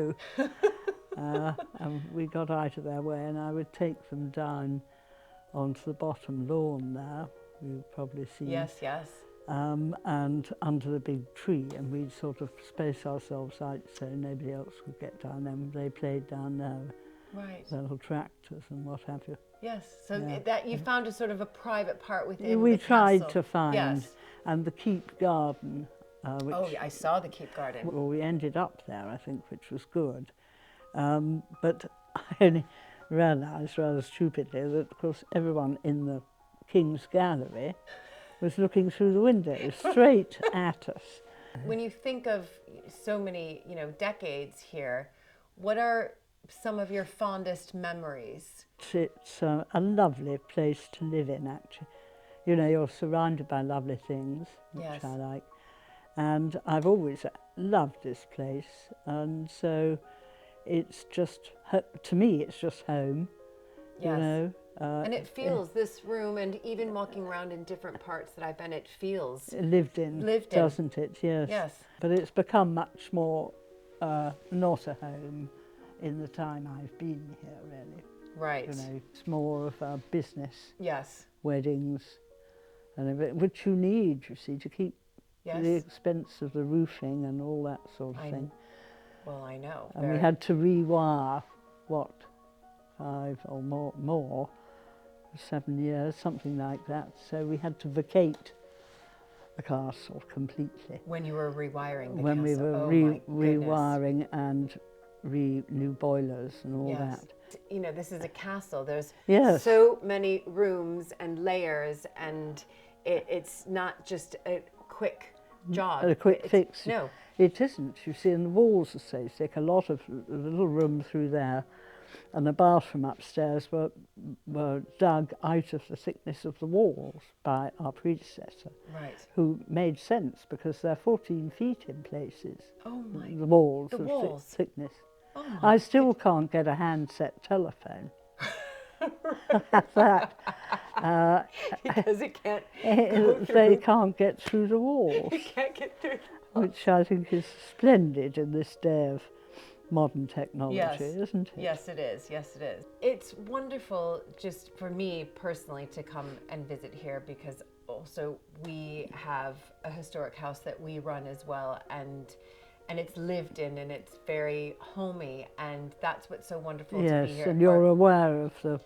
And we got out of their way, and I would take them down onto the bottom lawn there. You've probably seen. Yes, yes. and under the big tree, and we'd sort of space ourselves out so nobody else could get down there. They played down there, Right. their little tractors and what have you. Yes. So Yeah. that you found a sort of a private part within We the tried castle. to find, Yes. and the keep garden, which Oh, yeah, I saw the keep garden. well, we ended up there, I think, which was good. But I only realised rather stupidly that, of course, everyone in the King's Gallery was looking through the windows straight at us. When you think of so many, decades here, what are some of your fondest memories? It's a lovely place to live in, actually. You know, you're surrounded by lovely things, which Yes. I like. And I've always loved this place. And so it's just, to me, it's just home, you Yes. know. And it feels, this room, and even walking around in different parts that I've been, it feels. Lived in, doesn't it? Yes. Yes. But it's become much more not a home in the time I've been here, really. Right. You know, it's more of a business, Yes. weddings, and everything, which you need, you see, to keep Yes. the expense of the roofing and all that sort of thing. Well, I know. And we had to rewire, 5 or more, 7 years, something like that. So we had to vacate the castle completely. When you were rewiring the When we castle. were Oh, my goodness. rewiring and new boilers and all Yes. that. You know, this is a castle. There's Yes. so many rooms and layers, and it's not just a quick job. A quick It's- fix. No. It isn't. You see, and the walls are so thick. A lot of the little room through there and the bathroom upstairs were dug out of the thickness of the walls by our predecessor, Right. who made sense because they're 14 feet in places. Oh my. The walls The of walls. thickness. Oh my. I still can't get a handset telephone. That. Because it can't go They through. can't get through the walls, You can't get through. which I think is splendid in this day of modern technology, Yes. isn't it? Yes, it is. Yes, it is. It's wonderful just for me personally to come and visit here, because also we have a historic house that we run as well, and it's lived in, and it's very homey, and that's what's so wonderful to be Yes, here. and you're aware of the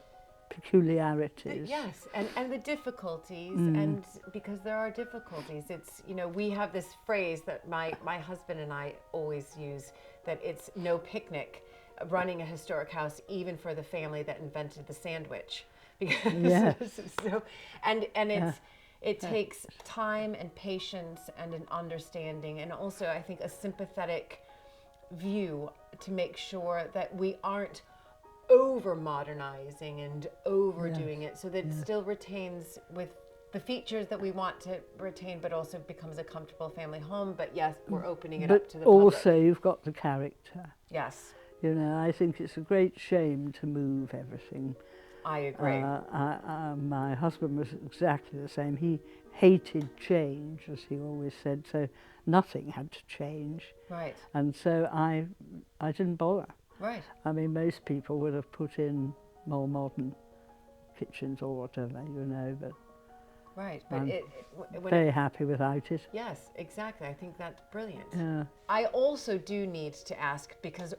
peculiarities. Yes, and the difficulties, and because there are difficulties, it's, we have this phrase that my husband and I always use, that it's no picnic running a historic house, even for the family that invented the sandwich, because Yes. so, and it takes time and patience and an understanding, and also I think a sympathetic view to make sure that we aren't over modernizing and overdoing it, so that it still retains with the features that we want to retain, but also becomes a comfortable family home. But yes, we're opening it up to the But also you've got the character. public. Yes, You know, I think it's a great shame to move everything. I agree. My husband was exactly the same. He hated change, as he always said, so nothing had to change. Right, And so I didn't bother. right. I mean, most people would have put in more modern kitchens or whatever, you know, but Right, but I'm when very happy without it. yes, exactly. I think that's brilliant. Yeah. I also do need to ask, because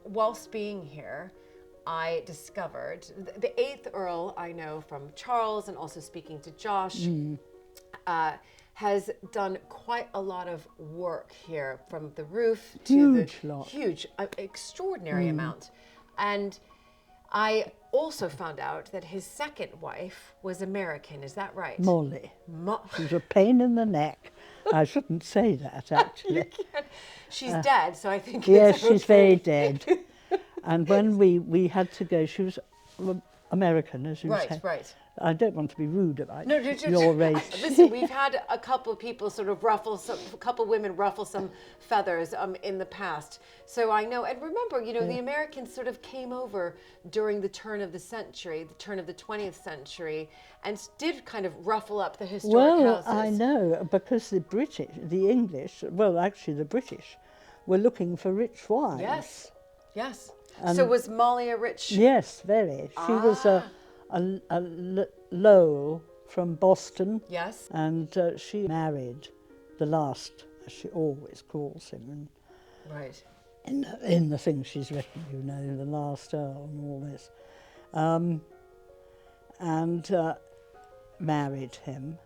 whilst being here, I discovered the 8th Earl, I know from Charles and also speaking to Josh, has done quite a lot of work here, from the roof to Huge the lot. huge, extraordinary amount. And I also found out that his second wife was American. Is that right? Molly. Mo- She's a pain in the neck. I shouldn't say that, actually. She's dead, so I think Yes, it's she's okay. very dead. And when we had to go, she was American, as you say. Right, right. I don't want to be rude about No, your race. Listen, we've had a couple people sort of a couple women ruffle some feathers in the past. So I know, and remember, the Americans sort of came over during the turn of the century, the turn of the 20th century, and did kind of ruffle up the historic Well, houses. I know, because the English, well, actually the British, were looking for rich wives. Yes, yes. So was Molly a rich? Yes, very. She was a Lowell from Boston. Yes. And she married the last, as she always calls him, Right. in the things she's written, you know, the last Earl and all this. And married him.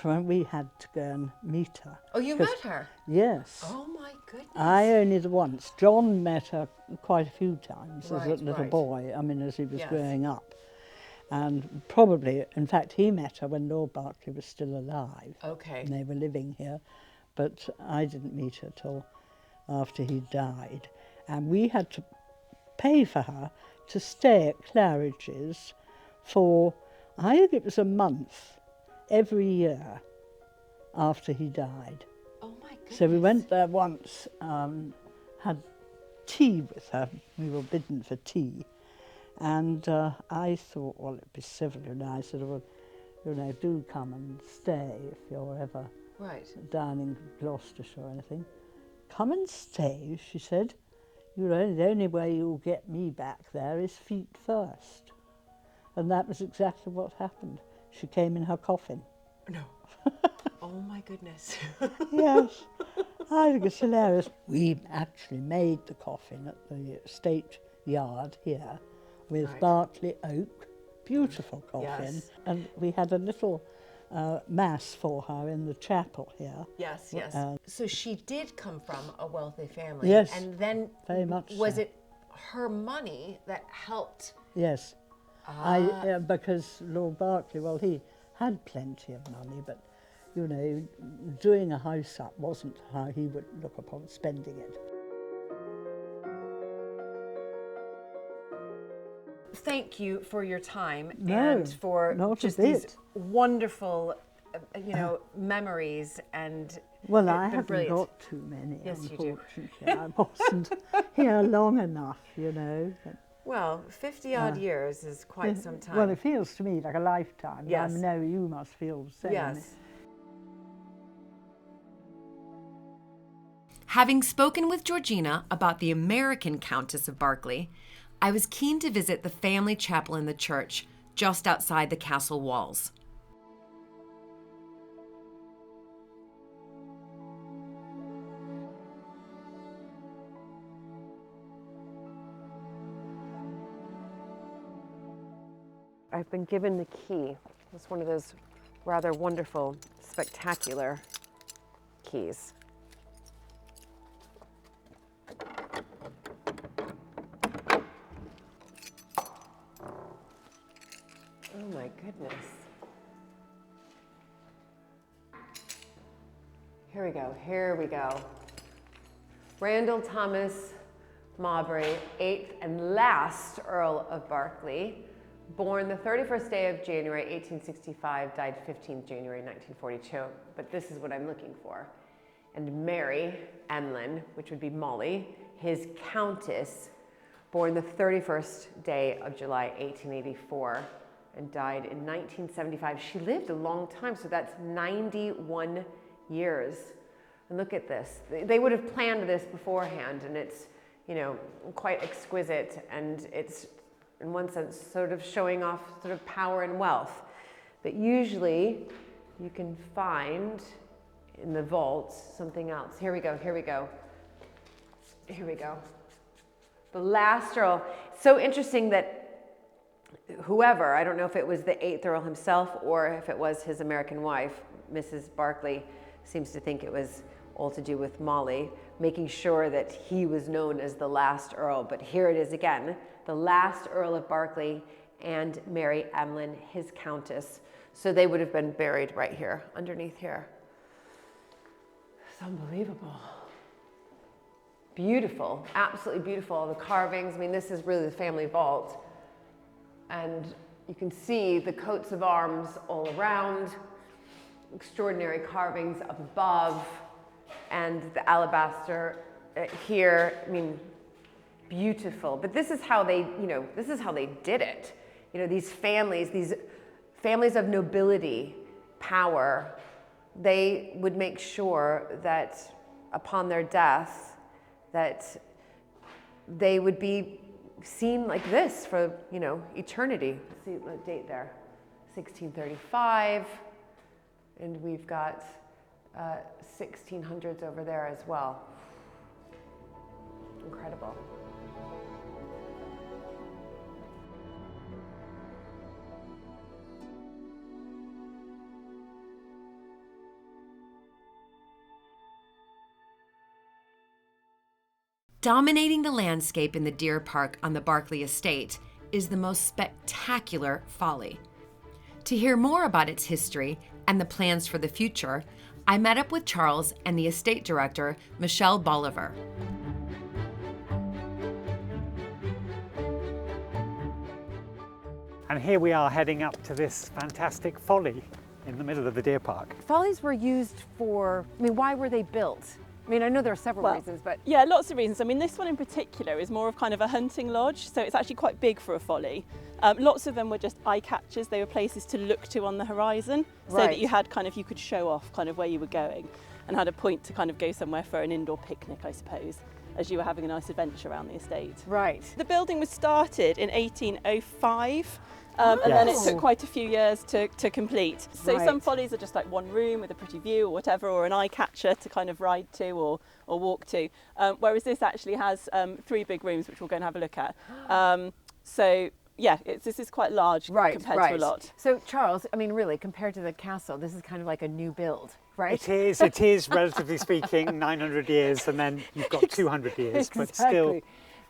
We had to go and meet her. Oh, you met her? Yes. Oh my goodness. I only the once. John met her quite a few times as a Right, little right. boy, I mean, as he was Yes. growing up. And probably, in fact, he met her when Lord Berkeley was still alive. Okay. And they were living here. But I didn't meet her till after he died. And we had to pay for her to stay at Claridge's for, I think it was a month, every year after he died. Oh my goodness. So we went there once, had tea with her. We were bidden for tea. And I thought, well, it'd be civil, you know. I said, well, you know, do come and stay if you're ever Right. down in Gloucestershire or anything. Come and stay, she said. You know, the only way you'll get me back there is feet first. And that was exactly what happened. She came in her coffin. No. Oh my goodness. Yes, I think it's hilarious. We actually made the coffin at the estate yard here with Right. Berkeley oak, beautiful coffin. Yes. And we had a little mass for her in the chapel here. Yes, yes. So she did come from a wealthy family. Yes, And then very much was so. it her money that helped? Yes, because Lord Berkeley, well, he had plenty of money, but, you know, doing a house up wasn't how he would look upon spending it. Thank you for your time No, and for not a just these bit. wonderful, memories and Well, they've I been haven't brilliant. got too many, Yes, you do. unfortunately. I wasn't here long enough, you know. But, Well, 50 odd years is quite some time. well, it feels to me like a lifetime. Yes. I know you must feel the same. Yes. Having spoken with Georgina about the American Countess of Berkeley, I was keen to visit the family chapel in the church just outside the castle walls. I've been given the key. It's one of those rather wonderful, spectacular keys. Oh my goodness. Here we go, here we go. Randall Thomas Mowbray, 8th and last Earl of Berkeley, born the 31st day of January 1865, died 15th January 1942, but this is what I'm looking for. And Mary Emlyn, which would be Molly, his Countess, born the 31st day of July 1884 and died in 1975. She lived a long time, so that's 91 years. And look at this. They would have planned this beforehand, and it's, you know, quite exquisite, and it's, in one sense, sort of showing off sort of power and wealth. But usually, you can find in the vaults something else. Here we go, here we go. Here we go. The last Earl. So interesting that whoever, I don't know if it was the 8th Earl himself or if it was his American wife, Mrs. Berkeley, seems to think it was all to do with Molly, making sure that he was known as the last Earl. But here it is again, the last Earl of Berkeley and Mary Emlyn, his Countess. So they would have been buried right here, underneath here. It's unbelievable. Beautiful, absolutely beautiful. All the carvings, I mean, this is really the family vault. And you can see the coats of arms all around, extraordinary carvings up above, and the alabaster here, I mean, beautiful. But this is how they, you know, this is how they did it. You know, these families of nobility, power, they would make sure that upon their death, that they would be seen like this for, you know, eternity. Let's see the date there, 1635, and we've got 1600s over there as well. Incredible. Dominating the landscape in the deer park on the Berkeley estate is the most spectacular Folly. To hear more about its history and the plans for the future, I met up with Charles and the estate director, Michelle Bolivar. And here we are heading up to this fantastic Folly in the middle of the deer park. Follies were used for, I mean, why were they built? I mean, I know there are several reasons, but... Yeah, lots of reasons. I mean, this one in particular is more of kind of a hunting lodge, so it's actually quite big for a Folly. Lots of them were just eye catchers. They were places to look to on the horizon, so that you had kind of, you could show off kind of where you were going and had a point to kind of go somewhere for an indoor picnic, I suppose, as you were having a nice adventure around the estate. Right. The building was started in 1805. And then it took quite a few years to complete. So some Follies are just like one room with a pretty view or whatever, or an eye catcher to kind of ride to or walk to. Whereas this actually has 3 big rooms, which we'll go and have a look at. So yeah, this is quite large compared to a lot. So Charles, I mean, really, compared to the castle, this is kind of like a new build, right? It is, relatively speaking, 900 years, and then you've got 200 years, but still,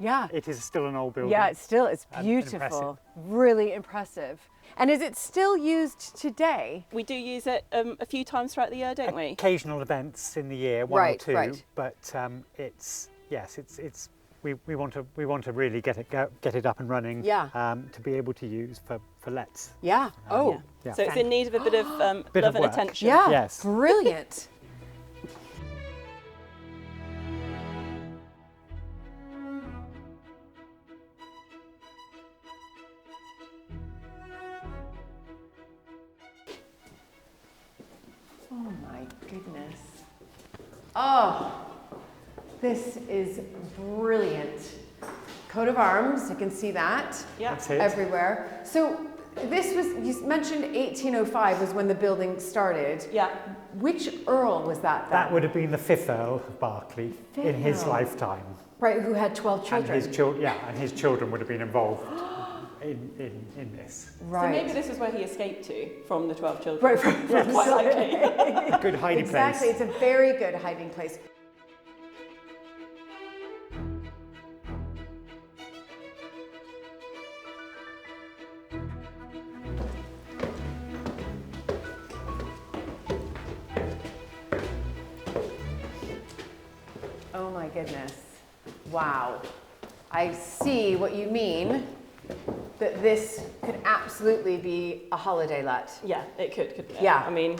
yeah, it is still an old building. Yeah, it's beautiful, really impressive. And is it still used today? We do use it a few times throughout the year, don't we? Occasional events in the year, one or two, but it's we want to really get it up and running. To be able to use for lets. Yeah. So it's in need of a bit of love and attention. Yeah. Yes. Brilliant. Oh my goodness. Oh, this is brilliant. Coat of arms, you can see that everywhere. So this was, you mentioned 1805 was when the building started. Yeah. Which Earl was that then? That would have been the 5th Earl of Berkeley in his lifetime. Right, who had 12 children. And his children would have been involved in this. Right. So maybe this is where he escaped to from the 12 children. Right, quite likely. A good hiding place. Exactly, it's a very good hiding place. Oh my goodness. Wow. I see what you mean, that this could absolutely be a holiday let. Yeah, it could, couldn't it? Yeah. I mean,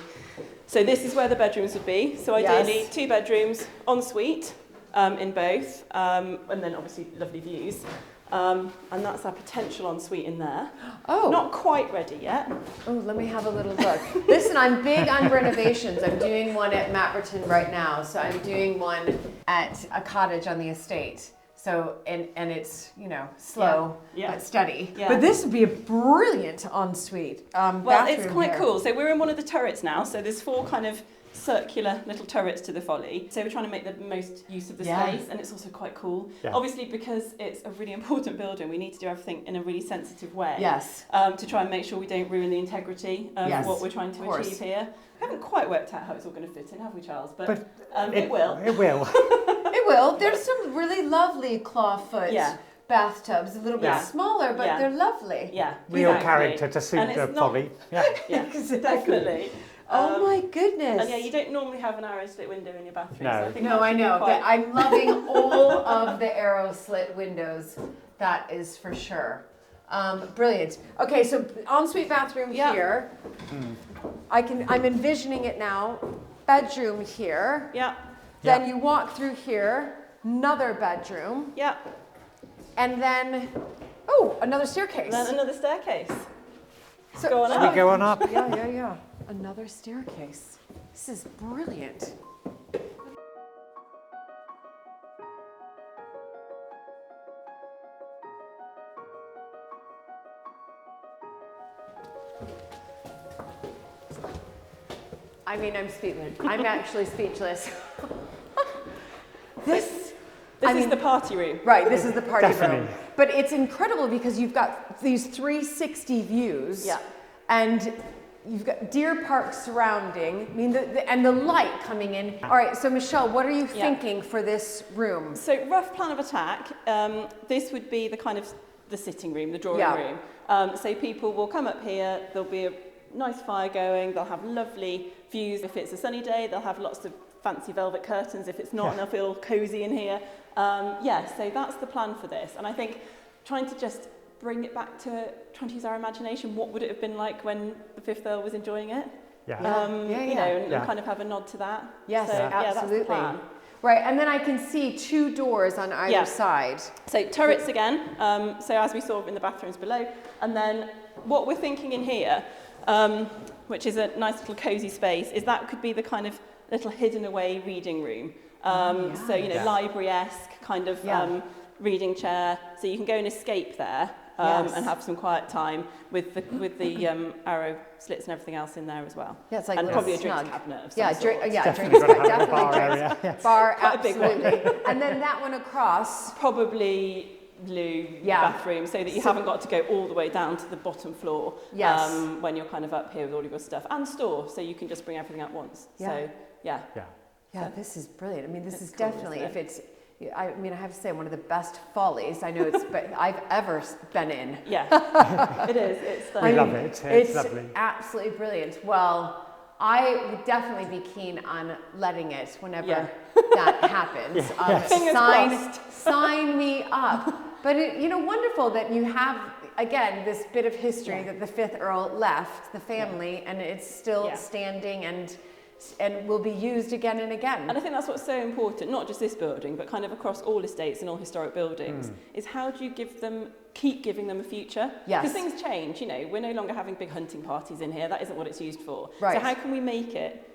so this is where the bedrooms would be. So ideally 2 bedrooms, ensuite in both, and then obviously lovely views. And that's our potential ensuite in there. Oh. Not quite ready yet. Oh, let me have a little look. Listen, I'm big on renovations. I'm doing one at Mapperton right now. So I'm doing one at a cottage on the estate. So, and it's, you know, slow, but steady. Yeah. But this would be a brilliant ensuite well, it's quite here. cool. So we're in one of the turrets now. So there's 4 kind of circular little turrets to the Folly. So we're trying to make the most use of the space, and it's also quite cool. Yeah. Obviously, because it's a really important building, we need to do everything in a really sensitive way. Yes. To try and make sure we don't ruin the integrity of what we're trying to achieve here. We haven't quite worked out how it's all going to fit in, have we, Charles? But it will. It will. It will. There's some really lovely clawfoot bathtubs, a little bit smaller, but they're lovely. Yeah. Real character to suit the Folly. Yeah. Definitely. Oh my goodness. And yeah, you don't normally have an arrow slit window in your bathroom. No, so I think I know, but I'm loving all of the arrow slit windows. That is for sure. Brilliant. Okay, so ensuite bathroom here. I'm envisioning it now. Bedroom here. Yeah. Then you walk through here, another bedroom. Yeah. And then, another staircase. And then another staircase. So, go on up. Should we go on up? Yeah. Another staircase. This is brilliant. I mean, I'm speechless. I'm actually speechless. This is the party room. Right, this is the party Definitely. room. But it's incredible because you've got these 360 views. Yeah. And you've got Deer Park surrounding. I mean, and the light coming in. All right, so Michelle, what are you thinking for this room? So rough plan of attack, this would be the kind of the sitting room, the drawing room. So people will come up here, there'll be a nice fire going, they'll have lovely views. If it's a sunny day, they'll have lots of fancy velvet curtains. If it's not, and they'll feel cosy in here. So that's the plan for this. And I think trying to just bring it back to, trying to use our imagination, what would it have been like when the Fifth Earl was enjoying it? Yeah. You know, and kind of have a nod to that. Yes, so, absolutely. that's the plan. Right, and then I can see 2 doors on either side. So turrets again, so as we saw in the bathrooms below. And then what we're thinking in here, which is a nice little cosy space, is that could be the kind of little hidden away reading room. So, you know, library-esque kind of reading chair. So you can go and escape there and have some quiet time with the arrow slits and everything else in there as well. Yeah, it's like and probably a drinks snug cabinet of some sort. drinks Definitely got to have definitely a bar drinks. area. Yes. Bar, Quite a big one. absolutely. And then that one across. Probably loo bathroom, so that you haven't got to go all the way down to the bottom floor when you're kind of up here with all of your stuff, and store, so you can just bring everything at once. So Yeah, this is brilliant. I mean, this is cool, definitely, isn't if it's, I mean, I have to say, one of the best follies I know it's, but I've ever been in. Yeah, it is. It's We love it. It's lovely. Absolutely brilliant. Well, I would definitely be keen on letting it whenever that happens. Fingers crossed. Sign me up. But wonderful that you have, again, this bit of history that the 5th Earl left the family, and it's still standing and will be used again and again. And I think that's what's so important, not just this building, but kind of across all estates and all historic buildings, is how do you keep giving them a future? Yes. Because things change, we're no longer having big hunting parties in here, that isn't what it's used for. Right. So how can we make it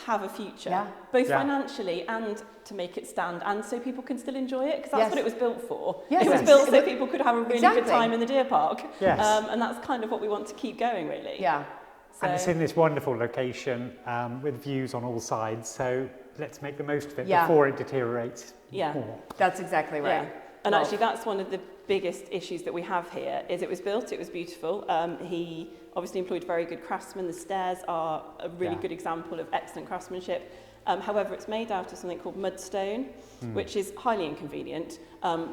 have a future, both financially and to make it stand, and so people can still enjoy it, because that's what it was built for. Yes. It was built so people could have a really good time in the Deer Park. Yes. And that's kind of what we want to keep going, really. Yeah. So, And it's in this wonderful location with views on all sides, so let's make the most of it before it deteriorates more. That's exactly right. Yeah. And actually that's one of the biggest issues that we have here, is it was built, it was beautiful. He obviously employed very good craftsmen. The stairs are a really good example of excellent craftsmanship. However, it's made out of something called mudstone, which is highly inconvenient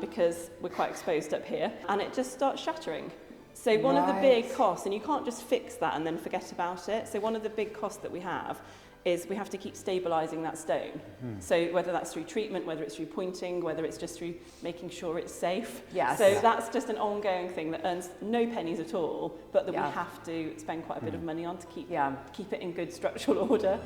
because we're quite exposed up here, and it just starts shattering. So one of the big costs, and you can't just fix that and then forget about it. So one of the big costs that we have is we have to keep stabilising that stone. So whether that's through treatment, whether it's through pointing, whether it's just through making sure it's safe. Yes. So that's just an ongoing thing that earns no pennies at all, but that we have to spend quite a bit of money on to keep it in good structural order.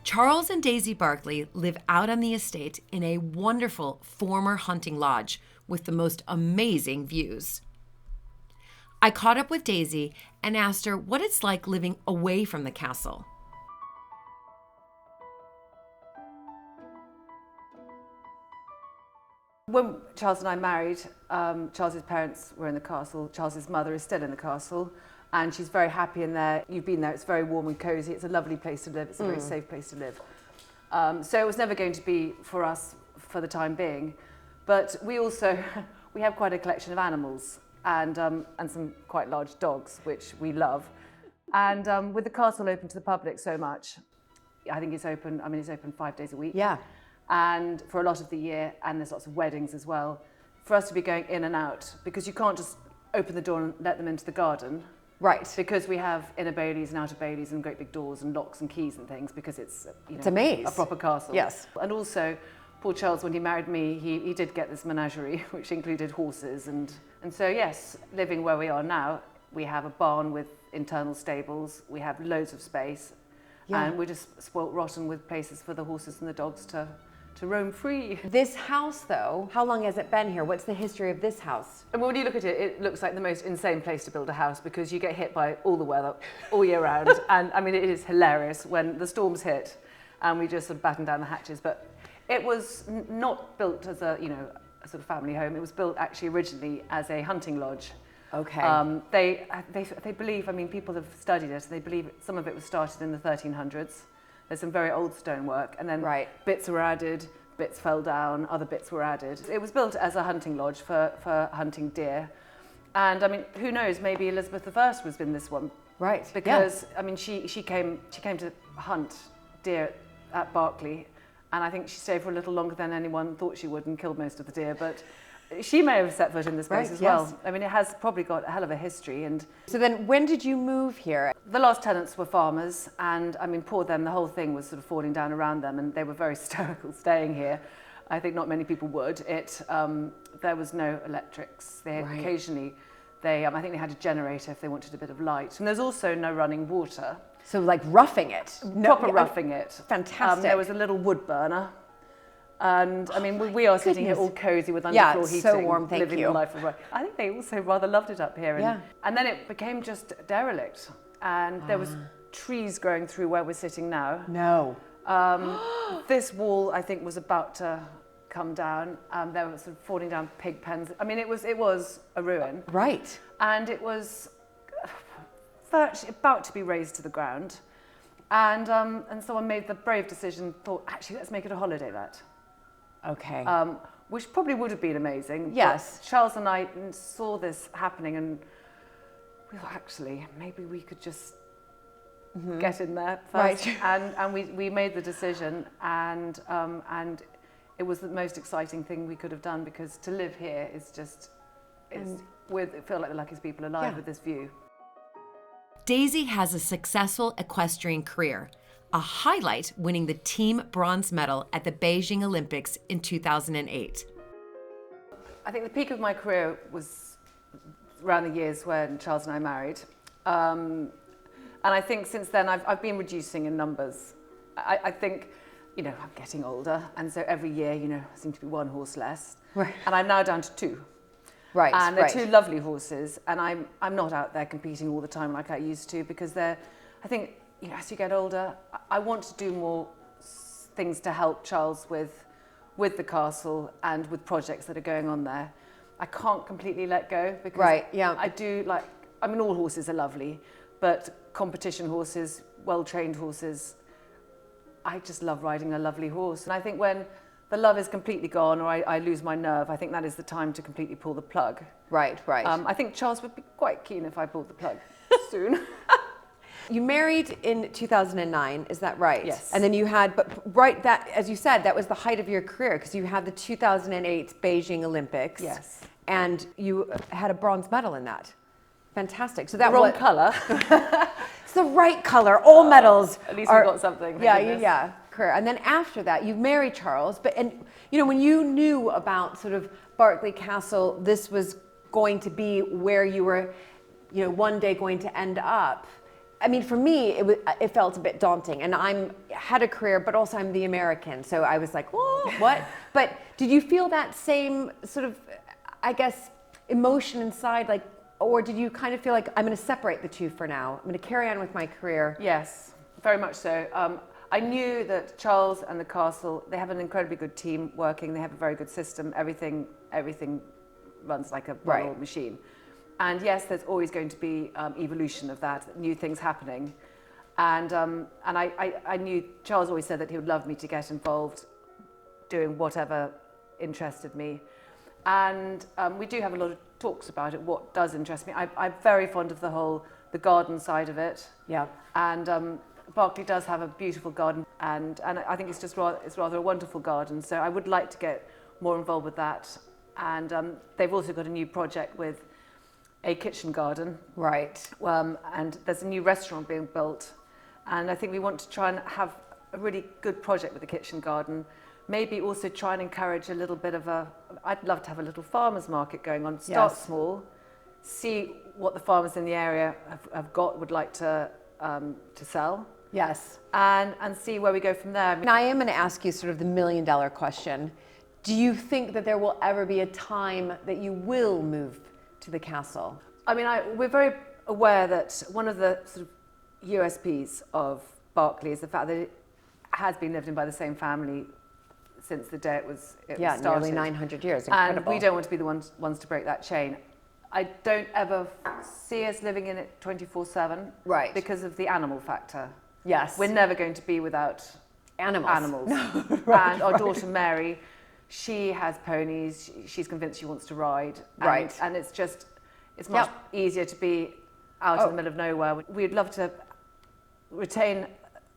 Charles and Daisy Berkeley live out on the estate in a wonderful former hunting lodge with the most amazing views. I caught up with Daisy and asked her what it's like living away from the castle. When Charles and I married, Charles's parents were in the castle. Charles's mother is still in the castle, and she's very happy in there. You've been there, it's very warm and cosy. It's a lovely place to live. It's a very safe place to live. So it was never going to be for us for the time being. But we also, we have quite a collection of animals and some quite large dogs, which we love. And with the castle open to the public so much, I think it's open 5 days a week. Yeah. And for a lot of the year, and there's lots of weddings as well, for us to be going in and out, because you can't just open the door and let them into the garden. Right. Because we have inner baileys and outer baileys and great big doors and locks and keys and things, because it's It's a maze. a proper castle. Yes. And also, poor Charles, when he married me, he did get this menagerie, which included horses. And so, yes, living where we are now, we have a barn with internal stables, we have loads of space, and we're just spoilt rotten with places for the horses and the dogs to roam free. This house, though, how long has it been here? What's the history of this house? And when you look at it, it looks like the most insane place to build a house, because you get hit by all the weather all year round. And I mean, it is hilarious when the storms hit and we just sort of battened down the hatches. But it was not built as a sort of family home. It was built actually originally as a hunting lodge. Okay. They believe, I mean, people have studied it, they believe some of it was started in the 1300s. There's some very old stonework, and then bits were added, bits fell down, other bits were added. It was built as a hunting lodge for hunting deer. And I mean, who knows, maybe Elizabeth I was in this one. Right. Because, I mean, she came to hunt deer at Berkeley, and I think she stayed for a little longer than anyone thought she would and killed most of the deer, but she may have set foot in this place as well. I mean, it has probably got a hell of a history. And so then when did you move here? The last tenants were farmers, and I mean, poor them, the whole thing was sort of falling down around them, and they were very stoical staying here. I think not many people would. There was no electrics. They had occasionally, I think they had a generator if they wanted a bit of light. And there's also no running water. So like roughing it. Proper roughing it. Fantastic. There was a little wood burner. And I mean, we are sitting here all cozy with underfloor heating. So warm, thank living you. The life of right. I think they also rather loved it up here. And then it became just derelict. And there was trees growing through where we're sitting now. No. This wall, I think, was about to come down. There were sort of falling down pig pens. I mean, it was a ruin. Right. And it was virtually about to be razed to the ground. And someone made the brave decision, thought, actually, let's make it a holiday let. Okay. Which probably would have been amazing. Yes. But Charles and I saw this happening, and we thought, actually, maybe we could just get in there first. Right. And we made the decision, and it was the most exciting thing we could have done, because to live here is just, I feel like the luckiest people alive with this view. Daisy has a successful equestrian career, a highlight winning the team bronze medal at the Beijing Olympics in 2008. I think the peak of my career was around the years when Charles and I married. And I think since then I've been reducing in numbers. I think, I'm getting older, and so every year, I seem to be one horse less. Right. And I'm now down to two. Right. And they're two lovely horses, and I'm not out there competing all the time like I used to, because I think, as you get older, I want to do more things to help Charles with the castle and with projects that are going on there. I can't completely let go, because I do all horses are lovely, but competition horses, well-trained horses, I just love riding a lovely horse. And I think when the love is completely gone, or I lose my nerve, I think that is the time to completely pull the plug. Right. I think Charles would be quite keen if I pulled the plug soon. You married in 2009, is that right? Yes. And then you had, that, as you said, that was the height of your career, because you had the 2008 Beijing Olympics. Yes. And you had a bronze medal in that. Fantastic. So that the wrong colour. It's the right color. All medals. At least we got something. Yeah. Career. And then after that, you married Charles. When you knew about sort of Berkeley Castle, this was going to be where you were, one day going to end up. I mean, for me, it felt a bit daunting, and had a career, but also I'm the American, so I was like, whoa, what? But did you feel that same sort of, I guess, emotion inside, like, or did you kind of feel like, I'm going to separate the two for now, I'm going to carry on with my career? Yes, very much so. I knew that Charles and the castle, they have an incredibly good team working, they have a very good system, everything runs like a well-oiled machine. And yes, there's always going to be evolution of that, new things happening. And I knew, Charles always said that he would love me to get involved doing whatever interested me. And we do have a lot of talks about it, what does interest me. I'm very fond of the garden side of it. Yeah. And Berkeley does have a beautiful garden, and I think it's rather a wonderful garden. So I would like to get more involved with that. And they've also got a new project with a kitchen garden. Right. And there's a new restaurant being built. And I think we want to try and have a really good project with the kitchen garden. Maybe also try and encourage a little bit of I'd love to have a little farmer's market going on. Start small, see what the farmers in the area would like to sell. Yes. And see where we go from there. And I am going to ask you sort of the $1 million question. Do you think that there will ever be a time that you will move to the castle? I mean, we're very aware that one of the sort of USPs of Berkeley is the fact that it has been lived in by the same family since the day it was started. Nearly 900 years. And Incredible. we don't want to be the ones to break that chain. I don't ever see us living in it 24/7. Right. Because of the animal factor. Yes. We're never going to be without Animals. Right, and our daughter Mary, she has ponies. She's convinced she wants to ride. Right. And it's much easier to be out in the middle of nowhere. We'd love to retain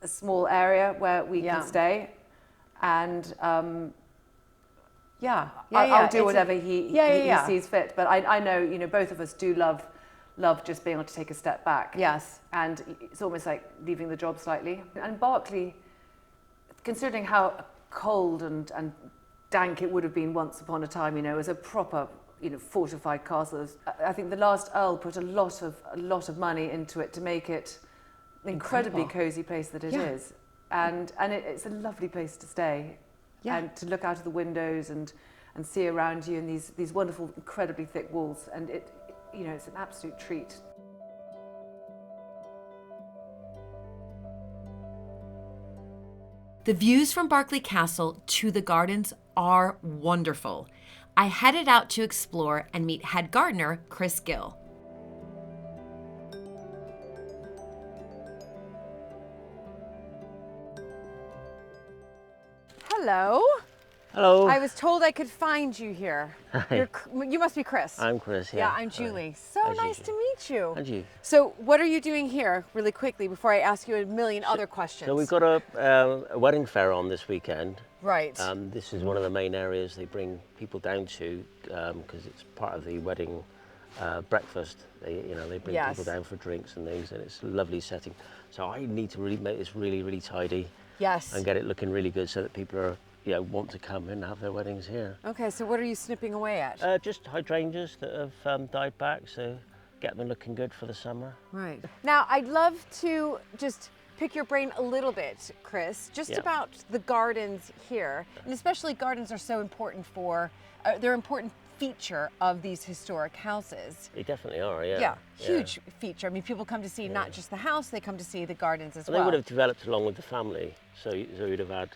a small area where we can stay. And I'll do whatever he sees fit. But I know, both of us do love just being able to take a step back. Yes. And it's almost like leaving the job slightly. And Berkeley, considering how cold and dank it would have been once upon a time, as a proper, fortified castle. I think the last Earl put a lot of money into it to make it an incredibly cozy place that it is. And it's a lovely place to stay. Yeah. And to look out of the windows and see around you and these wonderful, incredibly thick walls. And it's an absolute treat. The views from Berkeley Castle to the gardens are wonderful. I headed out to explore and meet head gardener Chris Gill. Hello. Hello. I was told I could find you here. You must be Chris. I'm Chris, yeah. Yeah, I'm Julie. So nice to meet you. And you. So what are you doing here, really quickly, before I ask you a million other questions? So we've got a wedding fair on this weekend. Right. This is one of the main areas they bring people down to because it's part of the wedding breakfast. They bring people down for drinks and things, and it's a lovely setting. So I need to really make this really, really tidy. Yes. And get it looking really good so that people are want to come and have their weddings here. Okay, so what are you snipping away at? Just hydrangeas that have died back, so get them looking good for the summer. Right. Now, I'd love to just pick your brain a little bit, Chris, just about the gardens here. And especially gardens are so important they're an important feature of these historic houses. They definitely are, yeah. Yeah, huge feature. I mean, people come to see not just the house, they come to see the gardens as well. They would have developed along with the family, so you'd have had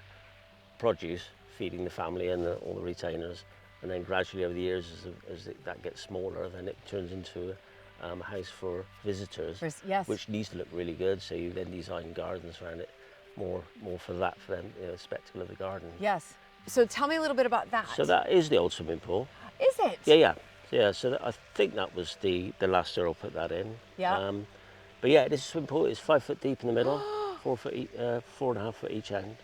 produce feeding the family and all the retainers, and then gradually over the years as that gets smaller, then it turns into a house for visitors, which needs to look really good, so you then design gardens around it more for them, spectacle of the garden. Yes. So tell me a little bit about that. So that is the old swimming pool. Is it? Yeah, so I think that was the last Earl put that in. Yeah. But yeah, this swimming pool is 5 foot deep in the middle, 4.5 foot each end.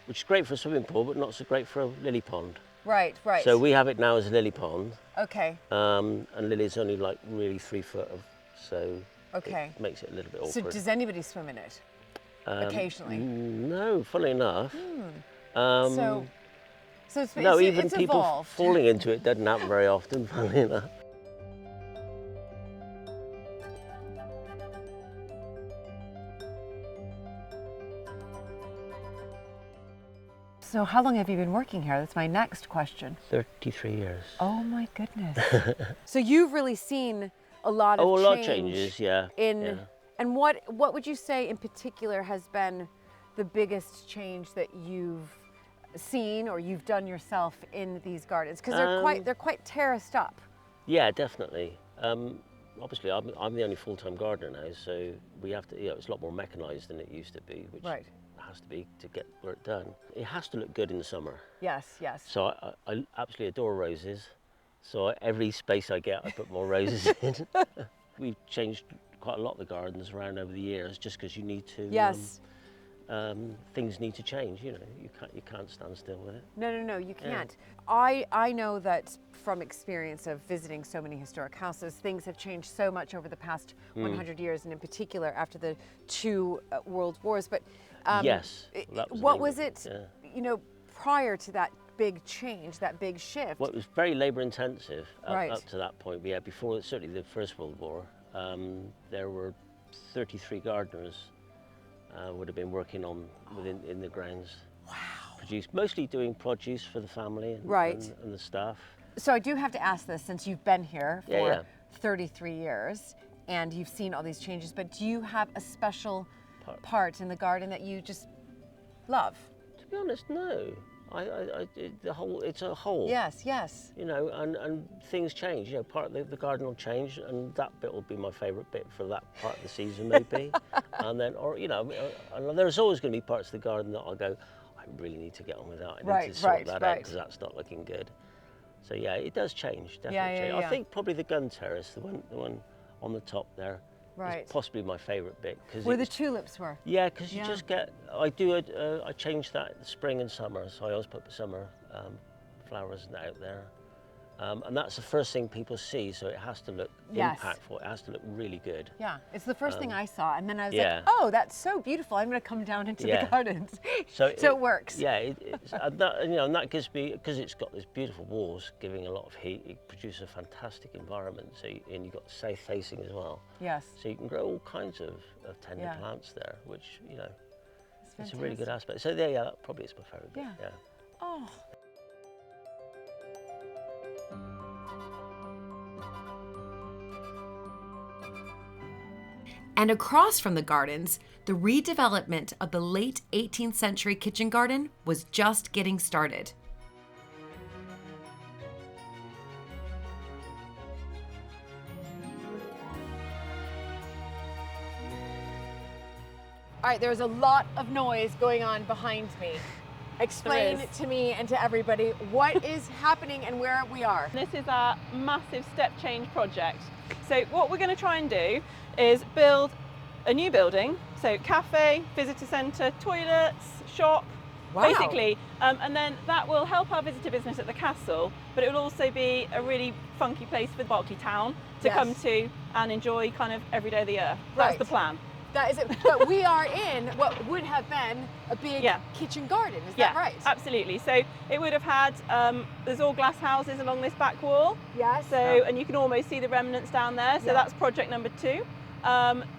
Which is great for a swimming pool, but not so great for a lily pond. Right. So we have it now as a lily pond. Okay. And lily's only like really 3 foot so it makes it a little bit awkward. So does anybody swim in it? Occasionally? No, funnily enough. So even it's people evolved. falling into it doesn't happen very often, funnily enough. So how long have you been working here? That's my next question. 33 years. Oh my goodness. So you've really seen a lot of a change. lot of changes, yeah. And what would you say in particular has been the biggest change that you've seen or you've done yourself in these gardens? Because they're quite terraced up. Yeah, definitely. Obviously, I'm the only full-time gardener now, so we have to. It's a lot more mechanised than it used to be, which has to be to get work done. It has to look good in the summer. Yes. So I absolutely adore roses. So every space I get, I put more roses in. We've changed quite a lot of the gardens around over the years, just because you need to. Yes. Things need to change. You can't stand still with it. No, you can't. I know that from experience of visiting so many historic houses, things have changed so much over the past 100 years, and in particular after the 2 world wars. But yes, what was it? Prior to that big change, that big shift. Well, it was very labour intensive right. up to that point. But yeah, before certainly the First World War, there were 33 gardeners would have been working on in the grounds. Wow. Mostly doing produce for the family and, right. and the staff. So I do have to ask this, since you've been here for 33 years and you've seen all these changes, but do you have a special part in the garden that you just love? To be honest, no. It's a whole. Yes, yes. You know, and things change. You know, part of the garden will change, and that bit will be my favourite bit for that part of the season, maybe. And then, or you know, and there's always going to be parts of the garden that I'll go, I really need to get on with that. I need to sort that out because that's not looking good. So yeah, it does change. Definitely change. I think probably the gun terrace, the one on the top there. It's possibly my favourite bit where the tulips were. Yeah, because you just get. I change that in the spring and summer, so I always put the summer flowers out there, and that's the first thing people see. So it has to look impactful. It has to look really good. Yeah, it's the first thing I saw, and then I was like, oh, that's so beautiful. I'm going to come down into the gardens. So it works. Yeah, and that gives me, because it's got these beautiful walls giving a lot of heat. It produces a fantastic environment. And you've got south facing as well. Yes. So you can grow all kinds of tender plants there, which it's a really good aspect. So that probably is my favourite bit. Yeah. Oh. And across from the gardens, the redevelopment of the late 18th century kitchen garden was just getting started. All right, there's a lot of noise going on behind me. Explain to me and to everybody what is happening and where we are. This is our massive step change project. So what we're going to try and do is build a new building, so cafe, visitor centre, toilets, shop, basically, and then that will help our visitor business at the castle, but it will also be a really funky place for Berkeley town to come to and enjoy kind of every day of the year. That's the plan. That is it. But we are in what would have been a big kitchen garden, is that right? Absolutely. So it would have had, there's all glass houses along this back wall. Yes. So, and you can almost see the remnants down there. So that's project number 2.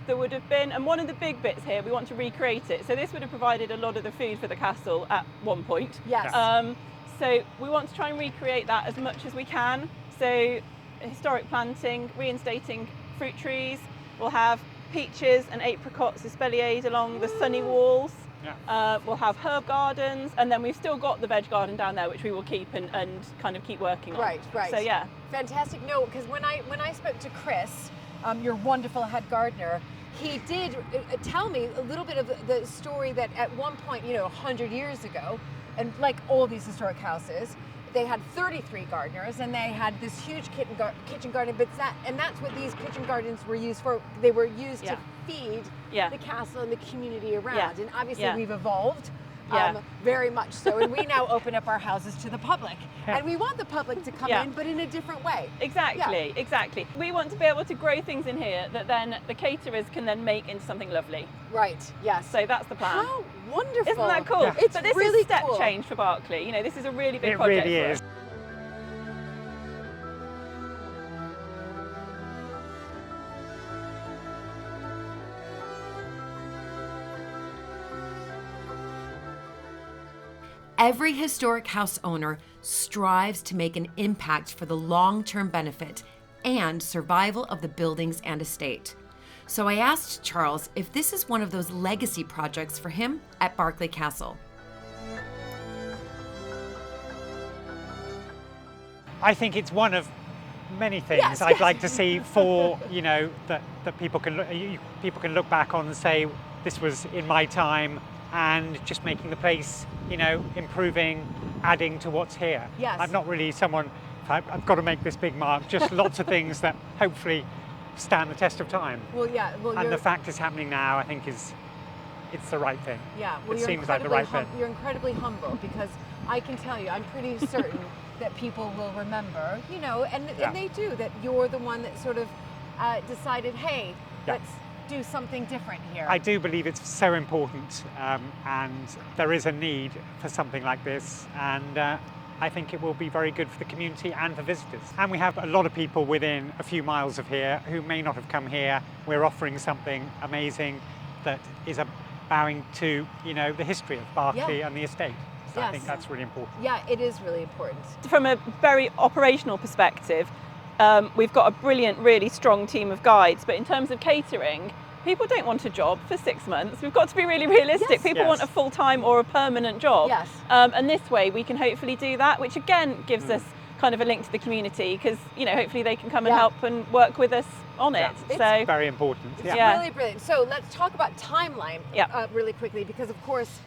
There would have been, and one of the big bits here, we want to recreate it. So this would have provided a lot of the food for the castle at one point. Yes. So we want to try and recreate that as much as we can. So historic planting, reinstating fruit trees. We'll have peaches and apricots espaliered along the sunny walls. We'll have herb gardens, and then we've still got the veg garden down there, which we will keep and kind of keep working on. Right. So yeah. Fantastic. No, because when I spoke to Chris, your wonderful head gardener, he did tell me a little bit of the story that at one point, 100 years ago, and like all these historic houses, they had 33 gardeners and they had this huge kitchen garden, but that's what these kitchen gardens were used for. They were used to feed the castle and the community around. And obviously we've evolved very much so. And we now open up our houses to the public. And we want the public to come in, but in a different way. Exactly, exactly. We want to be able to grow things in here that then the caterers can then make into something lovely. Right, yes. So that's the plan. How wonderful. Isn't that cool? It's but this really is step cool. change for Berkeley. This is a really big project. It really is. Every historic house owner strives to make an impact for the long-term benefit and survival of the buildings and estate. So I asked Charles if this is one of those legacy projects for him at Berkeley Castle. I think it's one of many things I'd like to see for, that people can look back on and say, this was in my time, and just making the place, improving, adding to what's here. Yes. I'm not really someone, I've got to make this big mark, just lots of things that hopefully stand the test of time. And the fact it's happening now, I think it's the right thing. Yeah, well, it seems like the right thing. You're incredibly humble, because I can tell you, I'm pretty certain that people will remember, and they do, that you're the one that sort of decided, hey, let's do something different here. I do believe it's so important, and there is a need for something like this, and I think it will be very good for the community and for visitors. And we have a lot of people within a few miles of here who may not have come here. We're offering something amazing that is bowing to, the history of Berkeley and the estate. So I think that's really important. Yeah, it is really important. From a very operational perspective, we've got a brilliant, really strong team of guides, but in terms of catering, people don't want a job for 6 months. We've got to be really realistic. Yes. People Yes. want a full-time or a permanent job. Yes. And this way we can hopefully do that, which again gives us kind of a link to the community, because hopefully they can come and Yeah. help and work with us on it. It's So Very important. It's Yeah. really brilliant. So let's talk about timeline really quickly, because of course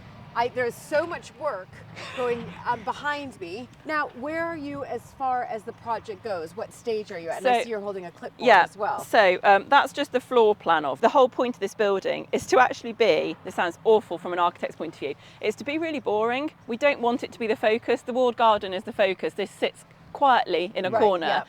there's so much work going behind me. Now, where are you as far as the project goes? What stage are you at? And I see you're holding a clipboard as well. So that's just the floor plan of. The whole point of this building is to actually be, this sounds awful from an architect's point of view, is to be really boring. We don't want it to be the focus. The walled garden is the focus. This sits quietly in a corner.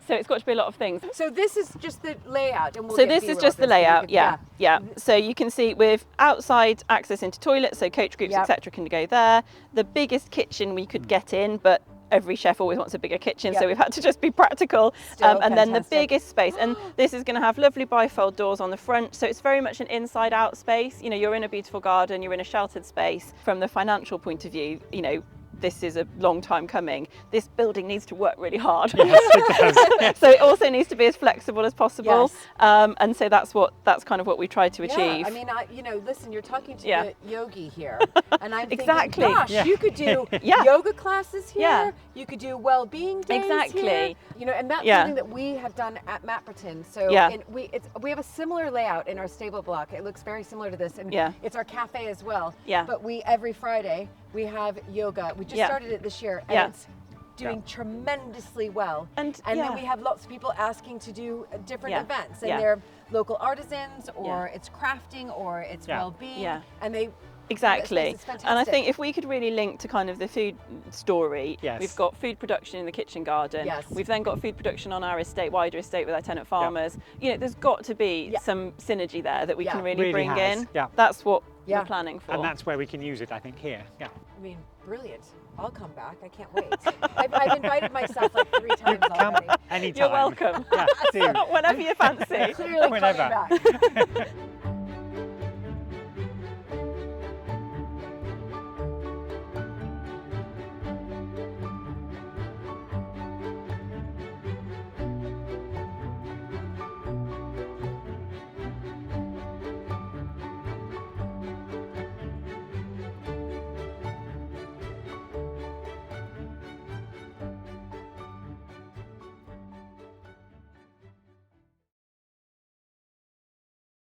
So it's got to be a lot of things. So this is just the layout, and we'll So get this B-roll is just of the this, so you layout, can- yeah. So you can see with outside access into toilets, so coach groups, etc. can go there. The biggest kitchen we could get in, but every chef always wants a bigger kitchen, so we've had to just be practical. Still And then the fantastic. biggest space, and this is going to have lovely bifold doors on the front, so it's very much an inside-out space. You're in a beautiful garden, you're in a sheltered space. From the financial point of view, this is a long time coming. This building needs to work really hard. Yes, it does. So it also needs to be as flexible as possible. Yes. And so that's kind of what we try to achieve. Yeah, I mean, listen, you're talking to Yeah. the yogi here, and I'm Exactly. thinking, gosh, Yeah. you could do Yeah. yoga classes here. Yeah. You could do well-being days Exactly. here. And that's Yeah. something that we have done at Mapperton. So Yeah. we have a similar layout in our stable block. It looks very similar to this, and Yeah. it's our cafe as well. Yeah. But every Friday we have yoga. We just Yeah. started it this year, and Yeah. it's doing tremendously well. And then yeah. we have lots of people asking to do different Yeah. events, and Yeah. they're local artisans, or Yeah. it's crafting, or it's Yeah. well-being, Yeah. and they Exactly. It's fantastic. And I think if we could really link to kind of the food story, Yes. we've got food production in the kitchen garden. Yes. We've then got food production on our wider estate with our tenant farmers. There's got to be Yeah. some synergy there that we Yeah. can really Really bring has, in. yeah. That's what Yeah. we're planning for. And that's where we can use it, I think, here. Yeah. I mean, brilliant. I'll come back. I can't wait. I've invited myself like 3 times Come already. anytime. You're welcome. Yeah, do. Whenever you fancy. Clearly Whenever. coming back.